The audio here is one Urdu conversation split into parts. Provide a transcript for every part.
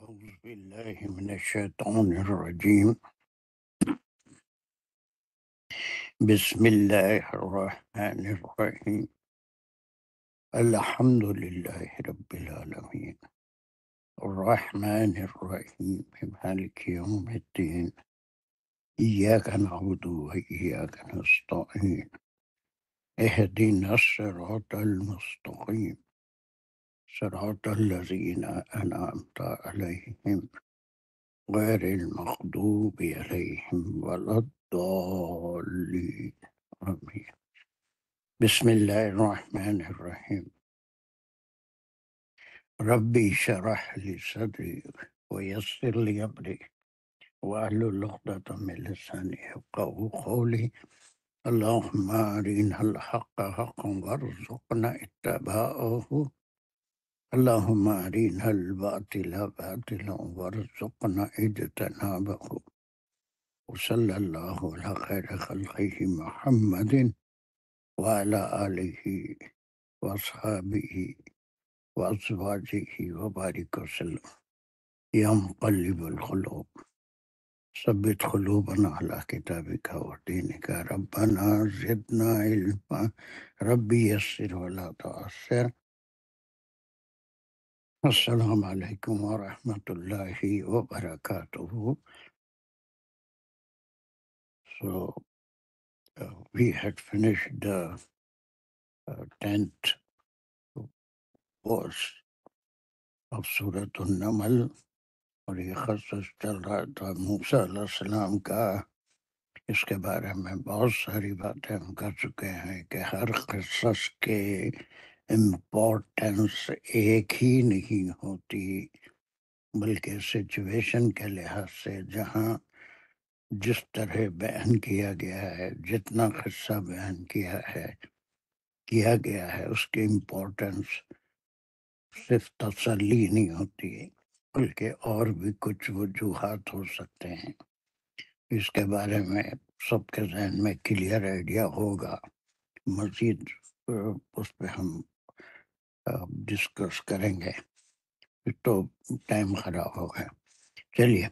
أعوذ بالله من الشيطان الرجيم. بسم الله الرحمن الرحيم. الحمد لله رب العالمين الرحمن الرحيم مالك يوم الدين إياك نعبد وإياك نستعين اهدنا الصراط المستقيم صراط الذين أنعمت عليهم غير المغضوب عليهم ولا الضالين آمين. بسم اللہ الرحمن الرحیم. ربی شرح لی صدری ویسر لی امری واحلل عقدۃ من لسانی یفقہوا قولی. اللہم ارنا الحق حقا وارزقنا اتباعہ اللہم ارنا الباطل باطلا وارزقنا اجتنابہ. وصلی اللہ علی خیر خلقہ محمد وعلی آلہ واصحابہ وازواجہ وبارک وسلم. یا مقلب القلوب ثبت قلوبنا علی کتابک ودینک. ربنا زدنا علما ربی یسر ولا تعسر. السلام علیکم ورحمۃ اللہ وبرکاتہ. So we had finished the 10th verse of Surah An-Naml اور یہ قصص چل رہا تھا موسیٰ علیہ السلام کا. اس کے بارے میں بہت ساری باتیں ہم کر چکے ہیں کہ ہر قصص کے امپورٹنس ایک ہی نہیں ہوتی، بلکہ سچویشن کے لحاظ سے جہاں جس طرح بیان کیا گیا ہے، جتنا قصہ بیان کیا گیا ہے اس کی امپورٹنس صرف تسلی نہیں ہوتی ہے، بلکہ اور بھی کچھ وجوہات ہو سکتے ہیں. اس کے بارے میں سب کے ذہن میں کلیئر آئیڈیا ہوگا. مزید اس پہ ہم ڈسکس کریں گے تو ٹائم خراب ہو گیا. چلیے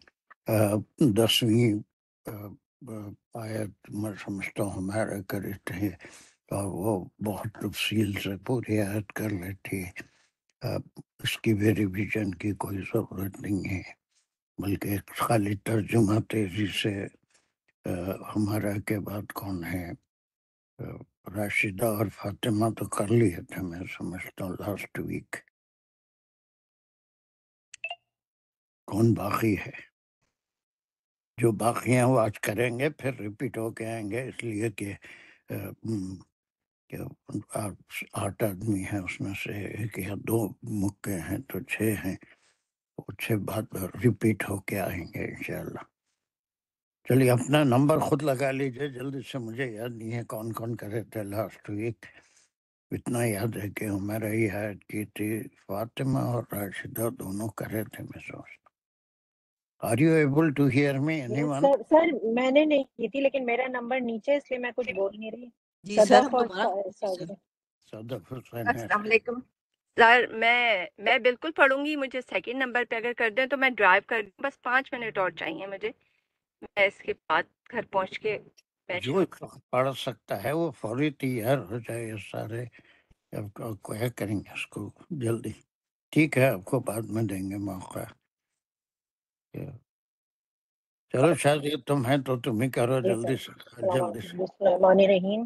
10ویں آیت میں سمجھتا ہوں ہمارا کرتے ہیں اور وہ بہت تفصیل سے پوری آیت کر لیتی ہے. اس کی بھی ریویژن کی کوئی ضرورت نہیں ہے، بلکہ ایک خالی ترجمہ تیزی سے. ہمارا کے بعد کون ہے؟ راشدہ اور فاطمہ تو کر لیے تھے میں سمجھتا ہوں لاسٹ ویک. کون باقی ہے؟ جو باقی ہیں وہ آج کریں گے، پھر ریپیٹ ہو کے آئیں گے، اس لیے کہ 8 آدمی ہیں، اس میں سے 1 یا 2 مکے ہیں تو 6 ہیں. وہ 6 بعد ریپیٹ ہو کے آئیں گے انشاءاللہ. چلیے اپنا نمبر خود لگا لیجئے جلدی سے. مجھے یاد نہیں ہے کون کون کرے تھے لاسٹ ویک. اتنا یاد ہے کہ ہمارا یہ آیت کی تھی، فاطمہ اور راشدہ دونوں کرے تھے میں سوچتا. Are you able to hear me? Anyone? سر میں نے نہیں کی تھی، لیکن میرا نمبر نیچے اس لیے میں کچھ بول نہیں رہی. جی سر صدف اور صدف حسین ہے. السلام علیکم سر. میں بالکل پڑھوں گی. مجھے سیکنڈ نمبر پہ اگر کر دیں تو میں ڈرائیو کر دوں. بس 5 منٹ اور چاہیے مجھے. میں اس کے بعد گھر پہنچ کے جو پڑھ سکتا ہے وہ فوری تیار ہو جائے. سارے کیا کریں گے اس کو جلدی. ٹھیک ہے، آپ کو بعد میں دیں گے موقع. چلو شاید تم ہیں تو تم ہی کرو جلدی سے. جلدی سے. بسم اللہ الرحمن الرحیم.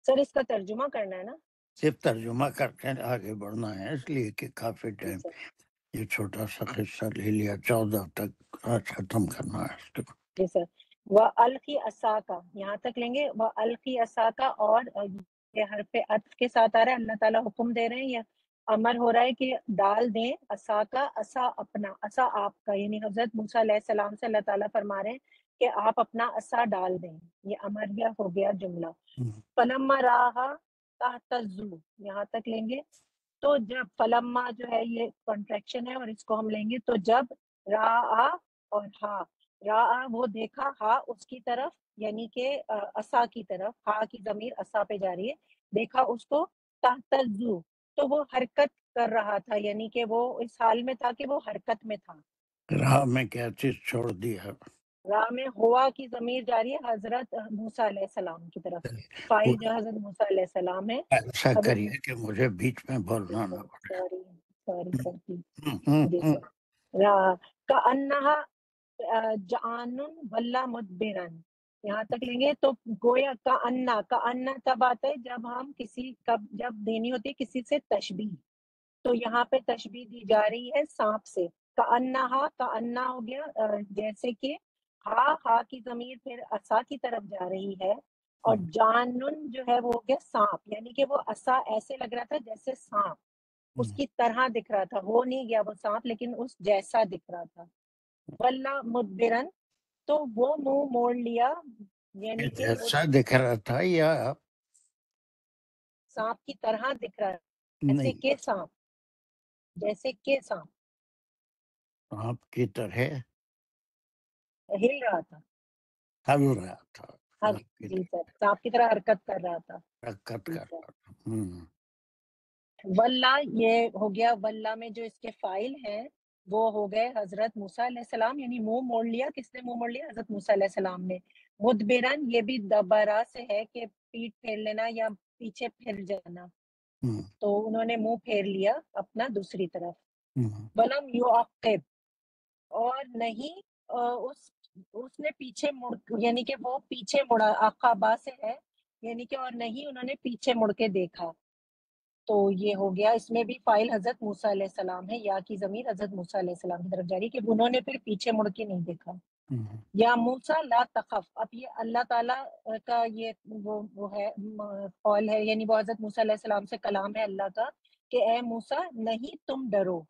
سر اس کا ترجمہ کرنا ہے نا؟ صرف ترجمہ کر کے آگے بڑھنا ہے، اس لیے کہ کافی ٹائم یہ چھوٹا سا قصہ لے لیا. 14 تک آج ختم کرنا ہے اس کو. جی سر. وَأَلْقِ عَصَاكَ یہاں تک لیں گے. وَأَلْقِ عَصَاكَ اور یہ حرف عطف کے ساتھ آ رہا ہے. اللہ تعالیٰ حکم دے رہے ہیں یا امر ہو رہا ہے کہ ڈال دیں. عصا کا، عصا اپنا، عصا آپ کا، یعنی حضرت موسیٰ علیہ السلام سے اللہ تعالیٰ فرما رہے ہیں کہ آپ اپنا عصا ڈال دیں. یہ امریہ ہو گیا جملہ. فلما راہا تہتزو یہاں تک لیں گے. تو جب فلما جو ہے یہ کنٹریکشن ہے اور اس کو ہم لیں گے تو جب راآ اور ہا. راآ وہ دیکھا، ہا اس کی طرف یعنی کہ عصا کی طرف. ہا کی ضمیر عصا پہ جا رہی ہے. دیکھا اس کو تہتزو تو وہ حرکت کر رہا تھا، یعنی کہ وہ اس حال میں تھا کہ وہ حرکت میں تھا. راہ میں کیا چیز چھوڑ دیا؟ راہ میں ہوا کی ضمیر جاری ہے حضرت موسیٰ علیہ السلام کی طرف، فائل جو حضرت موسیٰ علیہ السلام ہے. ایسا حضرت کریے کہ مجھے بیچ میں بولنا نہ پڑے. سوری سر جی جی ہوں، سر. کأنہا جعان ولا مدبرن، یہاں تک لیں گے تو گویا کا انا تب آتا ہے جب ہم جب دینی ہوتی ہے کسی سے تشبیہ، تو یہاں پہ تشبیہ دی جا رہی ہے سانپ سے. کا انا ہو گیا جیسے کہ ہا کی ضمیر پھر عصا کی طرف جا رہی ہے، اور جانن جو ہے وہ ہو گیا سانپ، یعنی کہ وہ عصا ایسے لگ رہا تھا جیسے سانپ، اس کی طرح دکھ رہا تھا، ہو نہیں گیا وہ سانپ لیکن اس جیسا دکھ رہا تھا. ولا مدبرن، تو وہ منہ موڑ لیا، یعنی کہ جیسا دکھ رہا تھا یا سانپ کی طرح دکھ رہا تھا، نہیں؟ جیسے کہ سانپ آپ کی طرح ہل رہا تھا. ہل رہا تھا، آپ کی جی سر، سانپ کی طرح حرکت کر رہا تھا. حرکت جی کر سر. رہا تھا. واللہ یہ ہو گیا، واللہ میں جو اس کے فائل ہیں وہ ہو گئے حضرت موسیٰ علیہ السلام، یعنی منہ موڑ لیا. کس نے منہ موڑ لیا؟ حضرت موسیٰ علیہ السلام نے. مدبرن یہ بھی دبرا سے ہے کہ پیٹ پھیر لینا یا پیچھے پھر جانا، تو انہوں نے منہ پھیر لیا اپنا دوسری طرف. ولم یعقب، اور نہیں اس نے پیچھے مڑ، یعنی کہ وہ پیچھے مڑا، عقابہ سے ہے، یعنی کہ اور نہیں انہوں نے پیچھے مڑ کے دیکھا. تو یہ ہو گیا، اس میں بھی فائل حضرت موسیٰ علیہ السلام ہے، یا کی ضمیر حضرت موسیٰ علیہ السلام کی طرف جاری کہ انہوں نے پھر پیچھے مڑ کے نہیں دیکھا. یا موسیٰ لا تخف، اب یہ اللہ تعالیٰ کا یہ وہ ہے قول ہے، یعنی وہ حضرت موسیٰ علیہ السلام سے کلام ہے اللہ کا کہ اے موسیٰ نہیں تم ڈرو.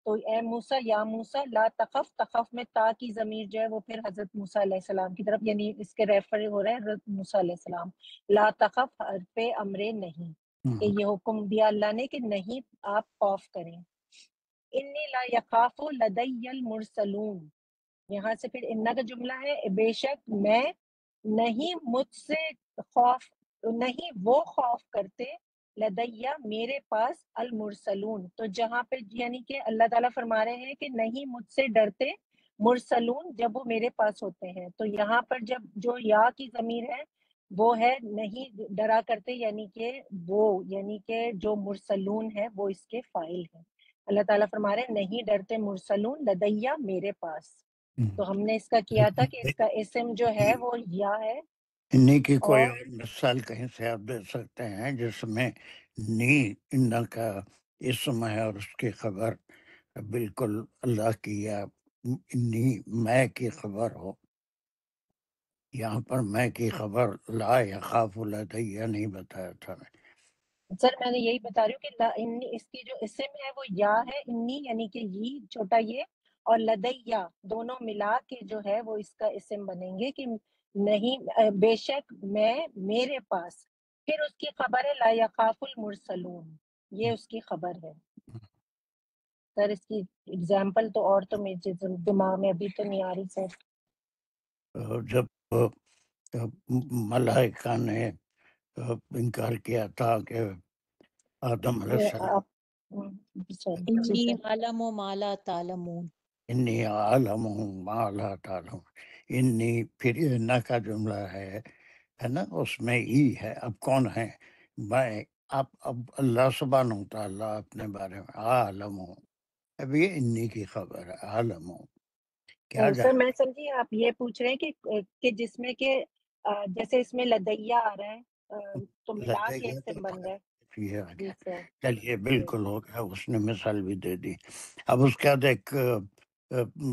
تو اے موسیٰ، یا موسیٰ لا تخف، تخف میں تا کی ضمیر جو ہے وہ پھر حضرت موسیٰ علیہ السلام کی طرف، یعنی اس کے ریفر ہو رہے ہیں حضرت موسیٰ علیہ السلام. لا تخف حرف امر نہیں، کہ یہ حکم دیا اللہ نے کہ نہیں آپ خوف کریں. انی لا یخاف لدی المرسلون، یہاں سے پھر انا کا جملہ ہے، بے شک میں نہیں مجھ سے خوف، نہیں وہ خوف کرتے، لدیا میرے پاس، المرسلون، تو جہاں پہ یعنی کہ اللہ تعالیٰ فرما رہے ہیں کہ نہیں مجھ سے ڈرتے مرسلون جب وہ میرے پاس ہوتے ہیں. تو یہاں پر جب جو یا کی ضمیر ہے وہ ہے نہیں ڈرا کرتے، یعنی کہ وہ، یعنی کہ جو مرسلون ہے وہ اس کے فائل ہے. اللہ تعالیٰ فرما رہے ہیں نہیں ڈرتے مرسلون لدیا میرے پاس. تو ہم نے اس کا کیا تھا کہ اس کا اسم جو ہے وہ یا ہے، انہی کی کوئی اور اور مثال کہیں سے آپ دے سکتے ہیں جس میں نی انا کا اسم ہے اور اس کی خبر بالکل اللہ کی یا انی میں کی خبر ہو؟ یہاں پر میں کی خبر لا یخاف لدیہ نہیں بتایا تھا. سر میں نے یہی بتا رہی ہوں کہ انی اس کی جو اسم ہے وہ یا ہے، انی یعنی کہ یہ چھوٹا یہ، اور لدیا دونوں ملا کے جو ہے وہ اس کا اسم بنیں گے کہ نہیں بے شک میں میرے پاس. پھر اس کی خبر ہے لا یخاف المرسلون، یہ اس کی خبر ہے. سر اس کی اگزامپل تو اور تو میرے دماغ میں ابھی تو نہیں آ رہی سر. جب ملائکہ نے انکار کیا تھا کہ آدم علیہ السلام انی عالم ما لا تعلمون، انی عالم ما لا تعلم، انی پھر انا کا جملہ ہے نا، اس میں ای ہے. اب کون ہے میں؟ اب اللہ سبحانہ و تعالیٰ اپنے بارے میں عالم ہوں. اب یہ انی کی خبر ہے، عالم ہوں کیا سر جائے. میں سمجھی آپ یہ پوچھ رہے ہیں کہ جس میں کہ جیسے اس میں لدیہ آ رہا ہے تو ملا کے لدیہ اسم بن رہا ہے. یہ آ جی گیا. سر. چلیے بالکل ہو گیا، اس نے مثال بھی دے دی. اب اس کے بعد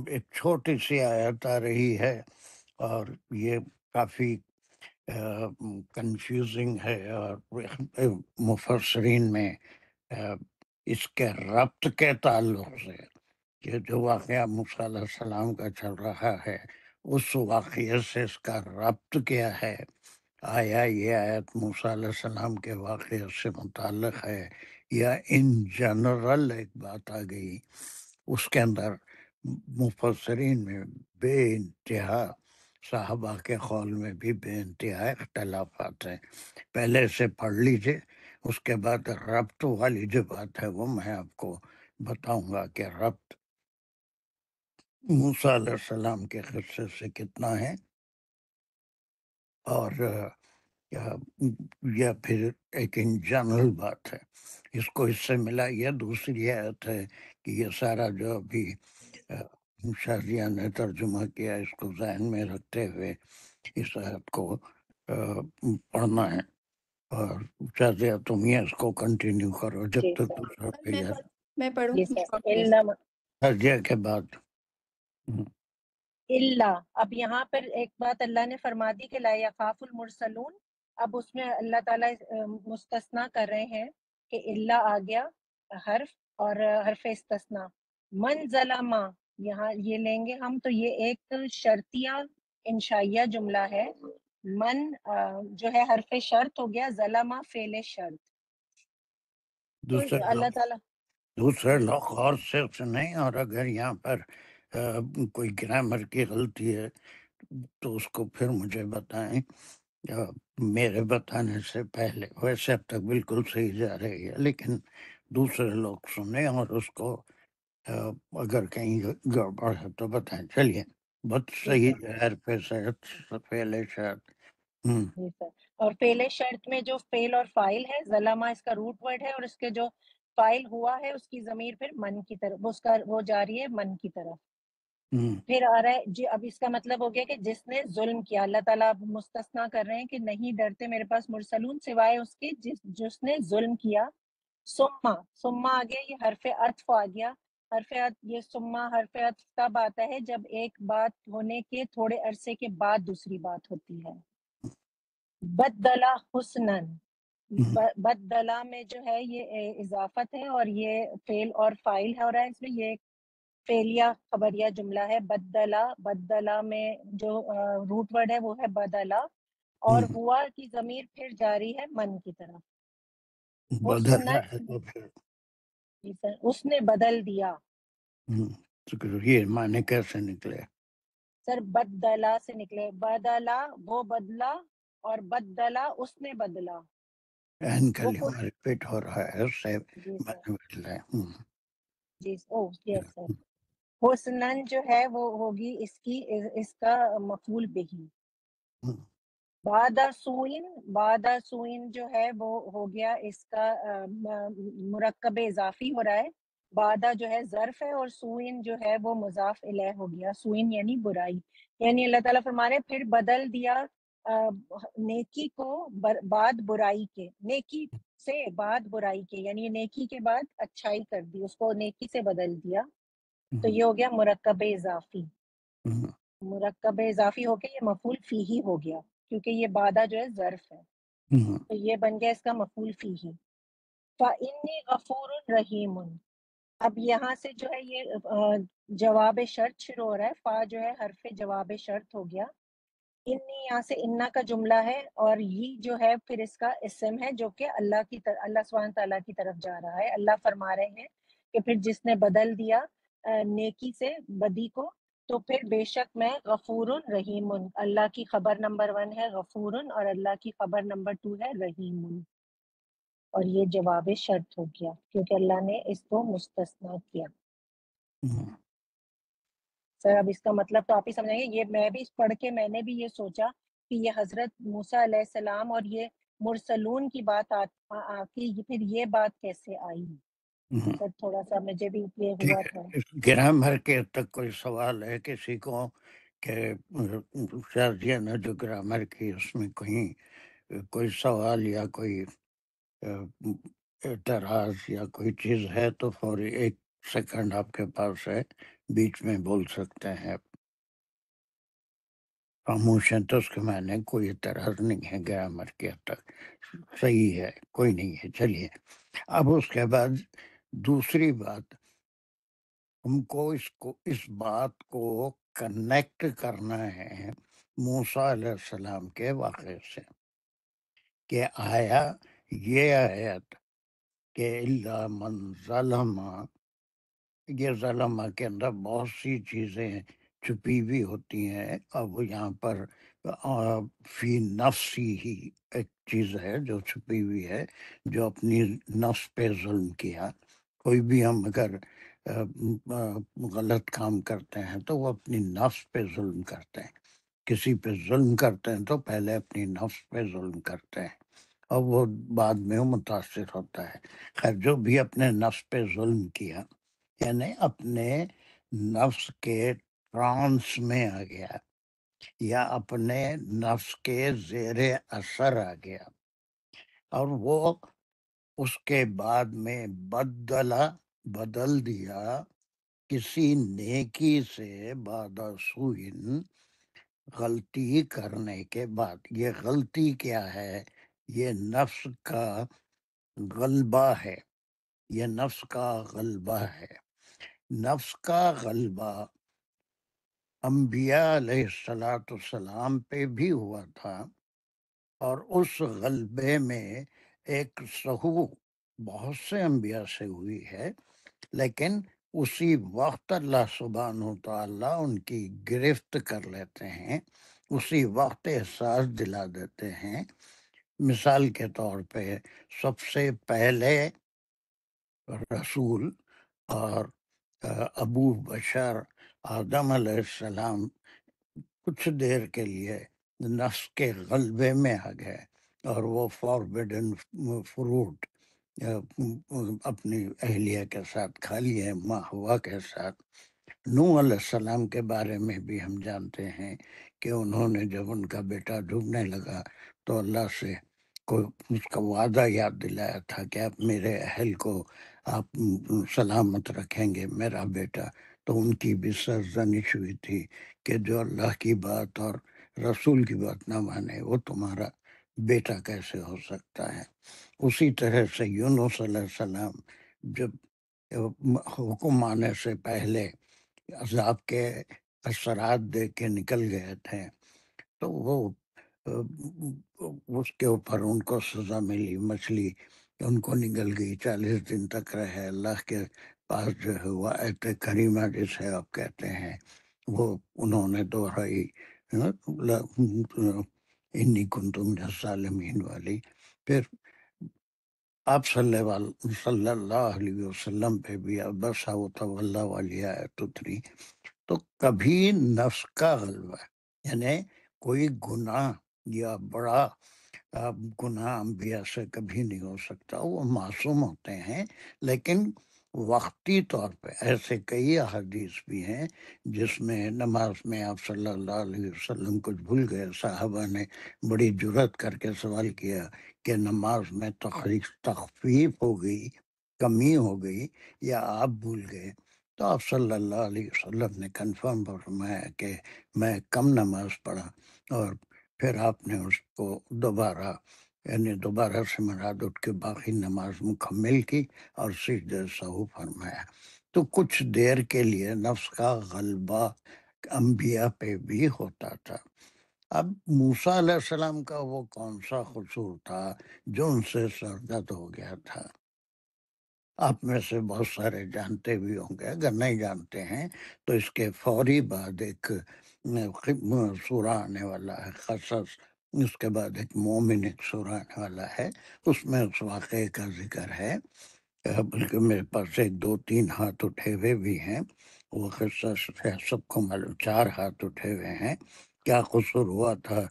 ایک چھوٹی سی آیت آ رہی ہے اور یہ کافی کنفیوزنگ ہے، اور مفسرین میں اس کے ربط کے تعلق سے کہ جو واقعہ موسیٰ علیہ السلام کا چل رہا ہے اس واقعے سے اس کا ربط کیا ہے. آیا یہ آیت موسیٰ علیہ السلام کے واقعے سے متعلق ہے یا ان جنرل ایک بات آ گئی. اس کے اندر مفسرین میں بے انتہا، صحابہ کے قول میں بھی بے انتہا اختلافات ہیں. پہلے سے پڑھ لیجئے، اس کے بعد ربط والی جو بات ہے وہ میں آپ کو بتاؤں گا کہ ربط موسیٰ علیہ السلام کے قصے سے کتنا ہے، اور یا پھر ایک ان جنرل بات ہے، اس کو اس سے ملا. یہ دوسری آیت ہے کہ یہ سارا جو ابھی شازیہ نے ترجمہ کیا، اس کو ذہن میں رکھتے ہوئے اس آیت کو پڑھنا ہے. اور شازیہ تم یہ اس کو کنٹینیو کرو جب جی تک سر، دوسرا میں پیج پڑھوں میں پڑھوں جی سر. شازیہ کے بعد. اللہ، اب یہاں پر ایک بات اللہ نے فرما دی کہ لا یخاف المرسلون. اب اس میں اللہ تعالیٰ مستثنا کر رہے ہیں کہ اللہ آ گیا حرف اور حرف استثناء. من ظلم، یہاں یہ لیں گے ہم تو یہ ایک شرطیہ انشائیہ جملہ ہے. من جو ہے حرف شرط ہو گیا، ظلم فعل شرط. تو دوسرے اللہ تعالیٰ لوگ غور سے سنیں، اور اگر یہاں پر کوئی گرامر کی غلطی ہے تو اس کو پھر مجھے بتائیں میرے بتانے سے پہلے. ویسے اب تک بالکل صحیح جا رہی ہے، لیکن دوسرے لوگ سنیں اور اس کو اگر کہیں گڑبڑ ہے تو بتائیں. چلیے بہت صحیح ہے. پہلے شاید جی سر. اور فعل شرط میں جو فعل اور فائل ہے، ظلمہ اس کا روٹ ورڈ ہے، اور اس کے جو فائل ہوا ہے اس کی ضمیر پھر من کی طرف، اس کا وہ جاری ہے من کی طرف. پھر آ رہا ہے جی. اب اس کا مطلب ہو گیا کہ جس نے ظلم کیا. اللہ تعالیٰ اب مستثنا کر رہے ہیں کہ نہیں ڈرتے میرے پاس مرسلون سوائے اس کے جس نے ظلم کیا. سما آ گیا، یہ حرف عطف آ گیا. حرف عطف، یہ سما حرف عطف تب آتا ہے جب ایک بات ہونے کے تھوڑے عرصے کے بعد دوسری بات ہوتی ہے. بدلا حسنن، بدلا میں جو ہے یہ اضافت ہے اور یہ فعل اور فائل ہے، اور اس میں یہ فعلیہ خبریہ جملہ ہے. بدلا میں جو روٹ ورڈ ہے وہ ہے بدلا، اور ہوا کی ضمیر پھر جاری ہے من کی طرف. بدلا ہے تو پھر اس نے بدل دیا. یہ معنی کیسے نکلے؟ سر بدلا سے نکلے، بدلا وہ بدلا، اور بدلا اس نے بدلا. این کلمہ ریپیٹ ہو رہا ہے، اس سے جی سر. معنی بدلا ہے. جی یس سر. حسنن جو ہے وہ ہوگی اس کا مفعول بہی. بعد سوئن جو ہے وہ ہو گیا اس کا مرکب اضافی ہو رہا ہے. بعد جو ہے ظرف ہے، اور سوئن جو ہے وہ مضاف الیہ ہو گیا. سوئن یعنی برائی. یعنی اللہ تعالیٰ فرما رہے پھر بدل دیا نیکی کو بعد برائی کے، نیکی سے بعد برائی کے، یعنی نیکی کے بعد اچھائی کر دی، اس کو نیکی سے بدل دیا. تو یہ ہو گیا مرکب اضافی. مرکب اضافی ہو کے یہ مفعول فیہی ہو گیا، کیونکہ یہ بعدہ جو ہے ظرف ہے، تو یہ بن گیا اس کا مفعول فیہی. فَإِنِّي غَفُورٌ رَحِيمٌ. اب یہاں سے جو ہے یہ جواب شرط شروع ہو رہا ہے. فا جو ہے حرف جواب شرط ہو گیا. انی یہاں سے انا کا جملہ ہے، اور یہ جو ہے پھر اس کا اسم ہے جو کہ اللہ سبحانہ تعالیٰ کی طرف جا رہا ہے. اللہ فرما رہے ہیں کہ پھر جس نے بدل دیا نیکی سے بدی کو، تو پھر بے شک میں غفور رحیم. اللہ کی خبر نمبر 1 ہے غفور، اور اللہ کی خبر نمبر 2 ہے رحیم. اور یہ جواب شرط ہو گیا کیونکہ اللہ نے اس کو مستثنا کیا. سر اب اس کا مطلب تو آپ ہی سمجھیں گے. یہ میں بھی پڑھ کے میں نے بھی یہ سوچا کہ یہ حضرت موسیٰ علیہ السلام اور یہ مرسلون کی بات آتی، پھر یہ بات کیسے آئی. سر تھوڑا سا مجھے بھی یہ ہوا تھا. گرامر کے تک کوئی سوال ہے کسی کو کہ شازیہ نے جو گرامر کی اس میں کہیں کوئی سوال یا کوئی اعتراض یا کوئی چیز ہے تو فوری 1 سیکنڈ آپ کے پاس ہے، بیچ میں بول سکتے ہیں. خاموش ہے تو اس کے معنی کوئی اعتراض نہیں ہے، گرامر کے تک صحیح ہے، کوئی نہیں ہے. چلیے اب اس کے بعد دوسری بات، ہم کو اس بات کو کنیکٹ کرنا ہے موسیٰ علیہ السلام کے واقعے سے، کہ آیا یہ آیت کہ الا من ظلم، یہ ظلمہ کے اندر بہت سی چیزیں چھپی ہوئی ہوتی ہیں. اب یہاں پر فی نفسی ہی ایک چیز ہے جو چھپی ہوئی ہے، جو اپنی نفس پہ ظلم کیا. کوئی بھی ہم اگر غلط کام کرتے ہیں تو وہ اپنی نفس پہ ظلم کرتے ہیں. کسی پہ ظلم کرتے ہیں تو پہلے اپنی نفس پہ ظلم کرتے ہیں اور وہ بعد میں متاثر ہوتا ہے. خیر، جو بھی اپنے نفس پہ ظلم کیا، یعنی اپنے نفس کے ٹرانس میں آ گیا یا اپنے نفس کے زیر اثر آ گیا، اور وہ اس کے بعد میں بدل دیا کسی نیکی سے بعد سوئن، غلطی کرنے کے بعد. یہ غلطی کیا ہے؟ یہ نفس کا غلبہ ہے، یہ نفس کا غلبہ ہے. نفس کا غلبہ انبیاء علیہ السلام پہ بھی ہوا تھا، اور اس غلبے میں ایک سہو بہت سے انبیاء سے ہوئی ہے، لیکن اسی وقت اللہ سبحانہ تعالیٰ ان کی گرفت کر لیتے ہیں، اسی وقت احساس دلا دیتے ہیں. مثال کے طور پہ سب سے پہلے رسول اور ابو بشر آدم علیہ السلام کچھ دیر کے لیے نفس کے غلبے میں آ گئے اور وہ فاربیڈن فروٹ اپنی اہلیہ کے ساتھ کھا لیے، ماں ہوا کے ساتھ. نوح علیہ السلام کے بارے میں بھی ہم جانتے ہیں کہ انہوں نے جب ان کا بیٹا ڈوبنے لگا تو اللہ سے اس کا وعدہ یاد دلایا تھا کہ آپ میرے اہل کو آپ سلامت رکھیں گے، میرا بیٹا. تو ان کی بھی سرزنش ہوئی تھی کہ جو اللہ کی بات اور رسول کی بات نہ مانے وہ تمہارا بیٹا کیسے ہو سکتا ہے. اسی طرح سے یونس علیہ السلام جب حکم آنے سے پہلے عذاب کے اثرات دیکھ کے نکل گئے تھے تو وہ اس کے اوپر ان کو سزا ملی، مچھلی ان کو نگل گئی، 40 دن تک رہے اللہ کے پاس. جو ہے وہ آیت کریمہ جسے آپ کہتے ہیں وہ انہوں نے دہرائی، انی کنت من الظالمین والی. پھر آپ صلی اللہ علیہ وسلم پہ بھی بس تولا والی آیت اتری. تو کبھی نفس کا غلبہ، یعنی کوئی گناہ یا بڑا گناہ انبیاء سے کبھی نہیں ہو سکتا، وہ معصوم ہوتے ہیں. لیکن وقتی طور پہ ایسے کئی احادیث بھی ہیں جس میں نماز میں آپ صلی اللہ علیہ وسلم کچھ بھول گئے، صحابہ نے بڑی جرأت کر کے سوال کیا کہ نماز میں تخفیف ہو گئی، کمی ہو گئی یا آپ بھول گئے. تو آپ صلی اللہ علیہ وسلم نے کنفرم فرمایا کہ میں کم نماز پڑھا، اور پھر آپ نے اس کو دوبارہ سے مراد اٹھ کے باقی نماز مکمل کی اور سجدہ سہو فرمایا. تو کچھ دیر کے لیے نفس کا غلبہ انبیاء پہ بھی ہوتا تھا. اب موسیٰ علیہ السلام کا وہ کون سا قصور تھا جو ان سے سرزد ہو گیا تھا؟ آپ میں سے بہت سارے جانتے بھی ہوں گے، اگر نہیں جانتے ہیں تو اس کے فوری بعد ایک سورہ آنے والا ہے قصص، اس کے بعد ایک مومن ایک سورہ آنے والا ہے، اس میں اس واقعے کا ذکر ہے. بلکہ میرے پاس 1-2-3 ہاتھ اٹھے ہوئے بھی ہیں، وہ قصہ سب کو معلوم، 4 ہاتھ اٹھے ہوئے ہیں. کیا قصور ہوا تھا؟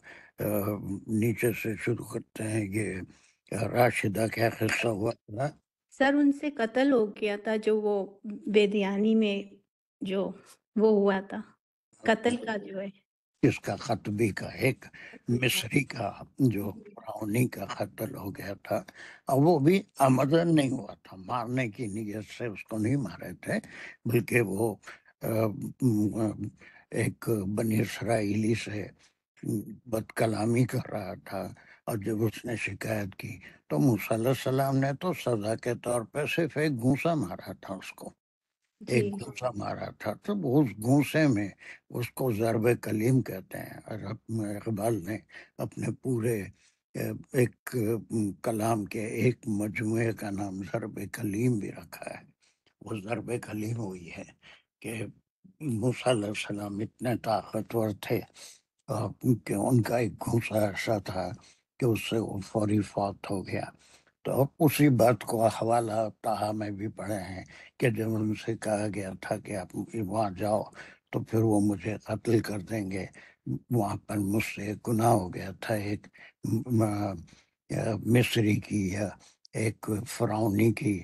نیچے سے شروع کرتے ہیں. یہ راشدہ کیا قصہ ہوا تھا؟ سر ان سے قتل ہو گیا تھا، جو وہ بیدیانی میں جو وہ ہوا تھا، قتل کا جو ہے اس کا خطبی کا ایک مصری کا جو فرعونی کا قتل ہو گیا تھا، اور وہ بھی عمدن نہیں ہوا تھا، مارنے کی نیت سے اس کو نہیں مارے تھے، بلکہ وہ ایک بنی اسرائیلی سے بد کلامی کر رہا تھا، اور جب اس نے شکایت کی تو موسیٰ علیہ السلام نے تو سزا کے طور پہ صرف ایک گھونسا مارا تھا، اس کو ایک گھونسا مارا تھا. تو اس گھونسے میں اس کو ضرب کلیم کہتے ہیں، اور اقبال نے اپنے پورے ایک کلام کے ایک مجموعے کا نام ضرب کلیم بھی رکھا ہے. وہ ضرب کلیم ہوئی ہے کہ موسیٰ علیہ السلام اتنے طاقتور تھے کہ ان کا ایک گھونسا ایسا تھا کہ اس سے وہ فوری فوت ہو گیا. تو اسی بات کو حوالہ طٰہٰ میں بھی پڑھے ہیں کہ جب ان سے کہا گیا تھا کہ آپ وہاں جاؤ تو پھر وہ مجھے قتل کر دیں گے، وہاں پر مجھ سے گناہ ہو گیا تھا، ایک مصری کی یا ایک فرعونی کی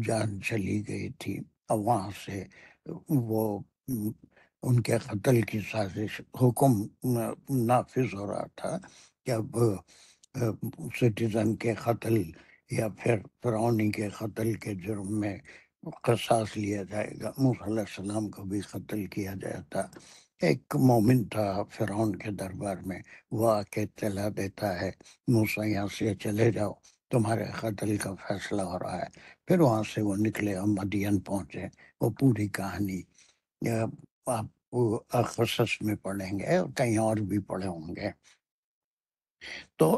جان چلی گئی تھی، اور وہاں سے وہ ان کے قتل کی سازش حکم نافذ ہو رہا تھا کہ اب سٹیزن کے قتل یا پھر فرعونی کے قتل کے جرم میں قصاص لیا جائے گا۔ موسیٰ علیہ السلام کو بھی قتل کیا جاتا تھا۔ ایک مومن تھا فرعون کے دربار میں، وہ آ کے اطلاع دیتا ہے موسیٰ یہاں سے چلے جاؤ، تمہارے قتل کا فیصلہ ہو رہا ہے۔ پھر وہاں سے وہ نکلے اور مدین پہنچے۔ وہ پوری کہانی آپ قصص میں پڑھیں گے اور کہیں اور بھی پڑھے ہوں گے۔ تو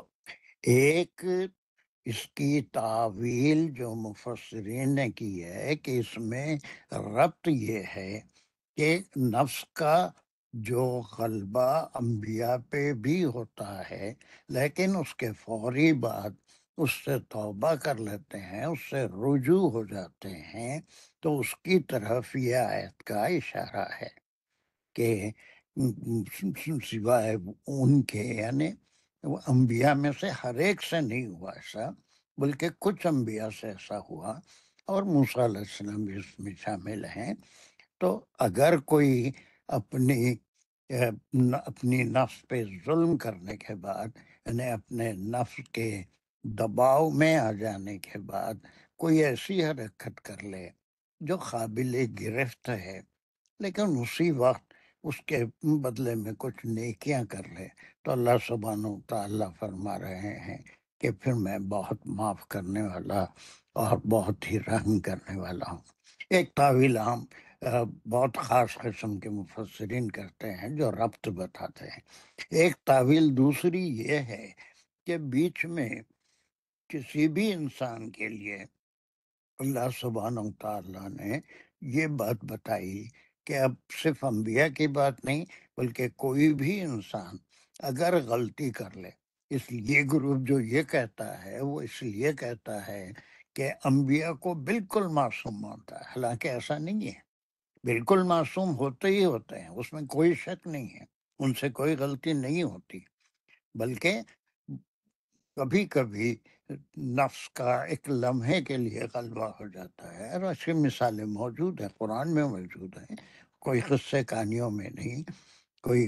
ایک اس کی تعویل جو مفسرین نے کی ہے کہ اس میں ربط یہ ہے کہ نفس کا جو غلبہ انبیاء پہ بھی ہوتا ہے، لیکن اس کے فوری بعد اس سے توبہ کر لیتے ہیں، اس سے رجوع ہو جاتے ہیں، تو اس کی طرف یہ آیت کا اشارہ ہے کہ سوائے ان کے، یعنی وہ انبیاء میں سے ہر ایک سے نہیں ہوا ایسا، بلکہ کچھ انبیاء سے ایسا ہوا، اور موسیٰ علیہ السلام بھی اس میں شامل ہیں۔ تو اگر کوئی اپنی نفس پہ ظلم کرنے کے بعد، یعنی اپنے نفس کے دباؤ میں آ جانے کے بعد کوئی ایسی حرکت کر لے جو قابل گرفت ہے، لیکن اسی وقت اس کے بدلے میں کچھ نیکیاں کر لے، تو اللہ سبحانہ و تعالیٰ فرما رہے ہیں کہ پھر میں بہت معاف کرنے والا اور بہت ہی رحم کرنے والا ہوں۔ ایک تعویل ہم بہت خاص قسم کے مفسرین کرتے ہیں جو ربط بتاتے ہیں۔ ایک تعویل دوسری یہ ہے کہ بیچ میں کسی بھی انسان کے لیے اللہ سبحانہ و تعالیٰ نے یہ بات بتائی کہ اب صرف انبیاء کی بات نہیں، بلکہ کوئی بھی انسان اگر غلطی کر لے، اس لیے گروپ جو یہ کہتا ہے وہ اس لیے کہتا ہے کہ انبیاء کو بالکل معصوم مانتا ہے، حالانکہ ایسا نہیں ہے، بالکل معصوم ہوتے ہی ہوتے ہیں، اس میں کوئی شک نہیں ہے، ان سے کوئی غلطی نہیں ہوتی، بلکہ کبھی کبھی نفس کا ایک لمحے کے لیے غلبہ ہو جاتا ہے، اور ایسی مثالیں موجود ہیں، قرآن میں موجود ہیں، کوئی قصے کہانیوں میں نہیں، کوئی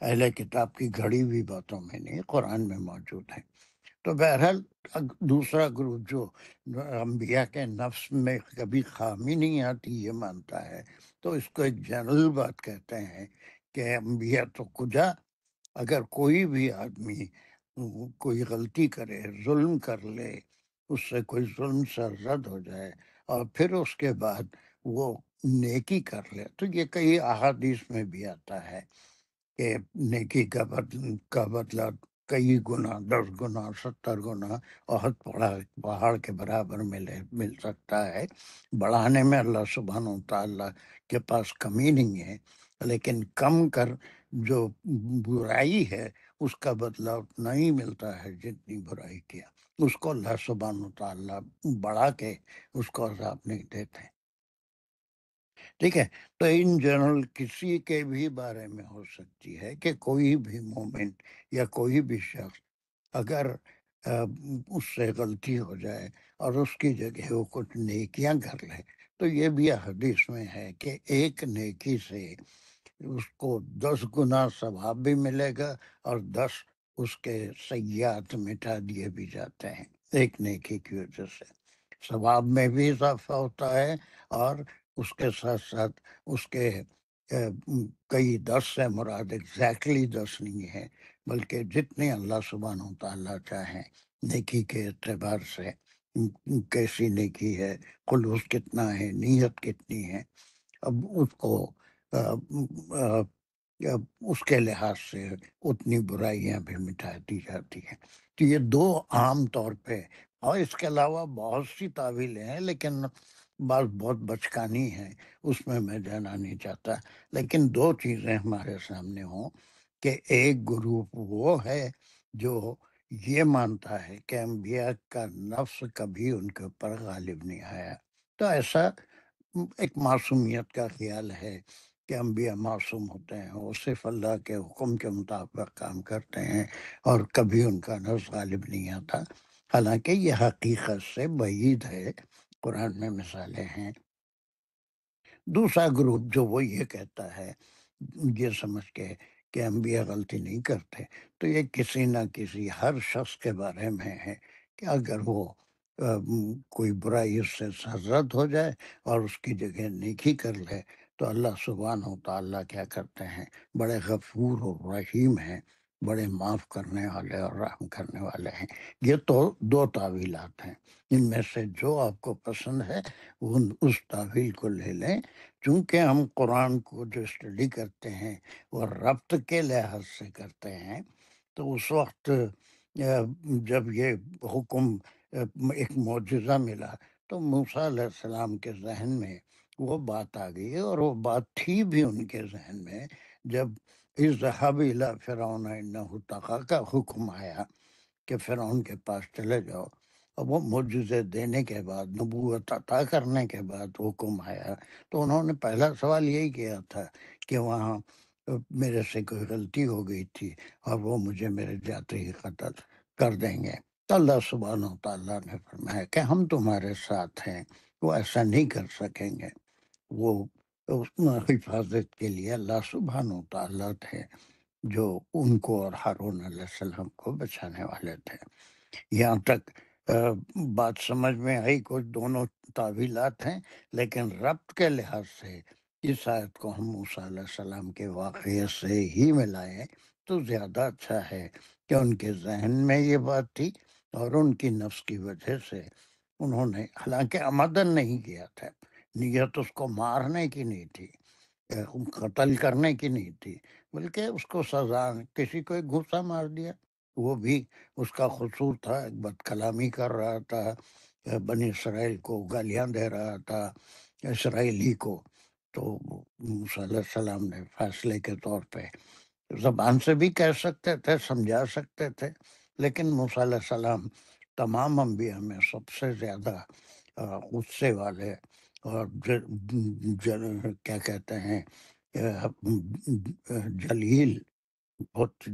اہل کتاب کی گھڑی ہوئی باتوں میں نہیں، قرآن میں موجود ہے۔ تو بہرحال دوسرا گروپ جو انبیاء کے نفس میں کبھی خامی نہیں آتی یہ مانتا ہے، تو اس کو ایک جنرل بات کہتے ہیں کہ انبیاء تو کجا، اگر کوئی بھی آدمی کوئی غلطی کرے، ظلم کر لے، اس سے کوئی ظلم سرزد ہو جائے اور پھر اس کے بعد وہ نیکی کر لے، تو یہ کئی احادیث میں بھی آتا ہے کہ نیکی کا بدلہ کئی گنا، 10 گنا، 70 گنا احد پہاڑ کے برابر مل سکتا ہے۔ بڑھانے میں اللہ سبحانہ و تعالیٰ کے پاس کمی نہیں ہے، لیکن کم کر جو برائی ہے اس کا بدلہ اتنا ہی ملتا ہے جتنی برائی کیا، اس کو اللہ سبحانہ و تعالیٰ بڑھا کے اس کو عذاب نہیں دیتے۔ ٹھیک ہے، تو ان جنرل کسی کے بھی بارے میں ہو سکتی ہے کہ کوئی بھی مومن یا کوئی بھی شخص اگر اس سے غلطی ہو جائے اور اس کی جگہ وہ کچھ نیکیاں کر لے، تو یہ بھی حدیث میں ہے کہ ایک نیکی سے اس کو 10 گنا ثواب بھی ملے گا اور 10 اس کے سیئات مٹا دیے بھی جاتے ہیں، ایک نیکی کی وجہ سے ثواب میں بھی اضافہ ہوتا ہے، اور اس کے ساتھ ساتھ اس کے کئی 10 سے مراد ایگزیکٹلی 10 نہیں ہے، بلکہ جتنے اللہ سبحانہ و تعالیٰ چاہیں نیکی کے اعتبار سے، کیسی نیکی ہے، خلوص کتنا ہے، نیت کتنی ہے، اب اس کو اس کے لحاظ سے اتنی برائیاں بھی مٹا دی جاتی ہیں۔ تو یہ دو عام طور پہ، اور اس کے علاوہ بہت سی تعویلیں ہیں، لیکن بعض بہت بچکانی ہیں، اس میں جانا نہیں چاہتا، لیکن دو چیزیں ہمارے سامنے ہوں کہ ایک گروپ وہ ہے جو یہ مانتا ہے کہ انبیاء کا نفس کبھی ان کے اوپر غالب نہیں آیا. تو ایسا ایک معصومیت کا خیال ہے کہ انبیاء معصوم ہوتے ہیں، وہ صرف اللہ کے حکم کے مطابق کام کرتے ہیں اور کبھی ان کا نفس غالب نہیں آتا. حالانکہ یہ حقیقت سے بعید ہے، قرآن میں مثالیں ہیں. دوسرا گروپ جو وہ یہ کہتا ہے، یہ سمجھ کے کہ انبیاء غلطی نہیں کرتے، تو یہ کسی نہ کسی ہر شخص کے بارے میں ہے کہ اگر وہ کوئی برائی اس سے سرزد ہو جائے اور اس کی جگہ نیکی کر لے تو اللہ سبحانہ و تعالیٰ کیا کرتے ہیں، بڑے غفور و رحیم ہیں، بڑے معاف کرنے والے اور رحم کرنے والے ہیں. یہ تو دو تعویلات ہیں، ان میں سے جو آپ کو پسند ہے وہ اس تعویل کو لے لیں. چونکہ ہم قرآن کو جو اسٹڈی کرتے ہیں وہ ربط کے لحاظ سے کرتے ہیں، تو اس وقت جب یہ حکم ایک معجزہ ملا تو موسیٰ علیہ السلام کے ذہن میں وہ بات آ گئی، اور وہ بات تھی بھی ان کے ذہن میں جب اذهب الی فرعون انہ طغی کا حکم آیا کہ فرعون کے پاس چلے جاؤ. اور وہ معجزے دینے کے بعد، نبوت عطا کرنے کے بعد حکم آیا تو انہوں نے پہلا سوال یہی کیا تھا کہ وہاں میرے سے کوئی غلطی ہو گئی تھی اور وہ مجھے میرے جاتے ہی قتل کر دیں گے. تو اللہ سبحانہ و تعالیٰ نے فرمایا کہ ہم تمہارے ساتھ ہیں، وہ ایسا نہیں کر سکیں گے. وہ حفاظت کے لیے اللہ سبحانہ و تعالیٰ تھے جو ان کو اور ہارون علیہ السلام کو بچانے والے تھے. یہاں تک بات سمجھ میں آئی. کچھ دونوں تعویلات ہیں، لیکن ربط کے لحاظ سے اس آیت کو ہم موسیٰ علیہ السلام کے واقعے سے ہی ملائیں تو زیادہ اچھا ہے کہ ان کے ذہن میں یہ بات تھی اور ان کی نفس کی وجہ سے انہوں نے، حالانکہ عمدن نہیں کیا تھا، نیت اس کو مارنے کی نہیں تھی، قتل کرنے کی نہیں تھی، بلکہ اس کو سزا، کسی کو ایک گھوسا مار دیا. وہ بھی اس کا قصور تھا، ایک بد کلامی کر رہا تھا، بنی اسرائیل کو گالیاں دے رہا تھا، اسرائیلی کو. تو موسیٰ علیہ السلام نے فیصلے کے طور پہ زبان سے بھی کہہ سکتے تھے، سمجھا سکتے تھے، لیکن موسیٰ علیہ السلام تمام انبیاء میں سب سے زیادہ غصے والے اور کیا کہتے ہیں، جلیل، بہت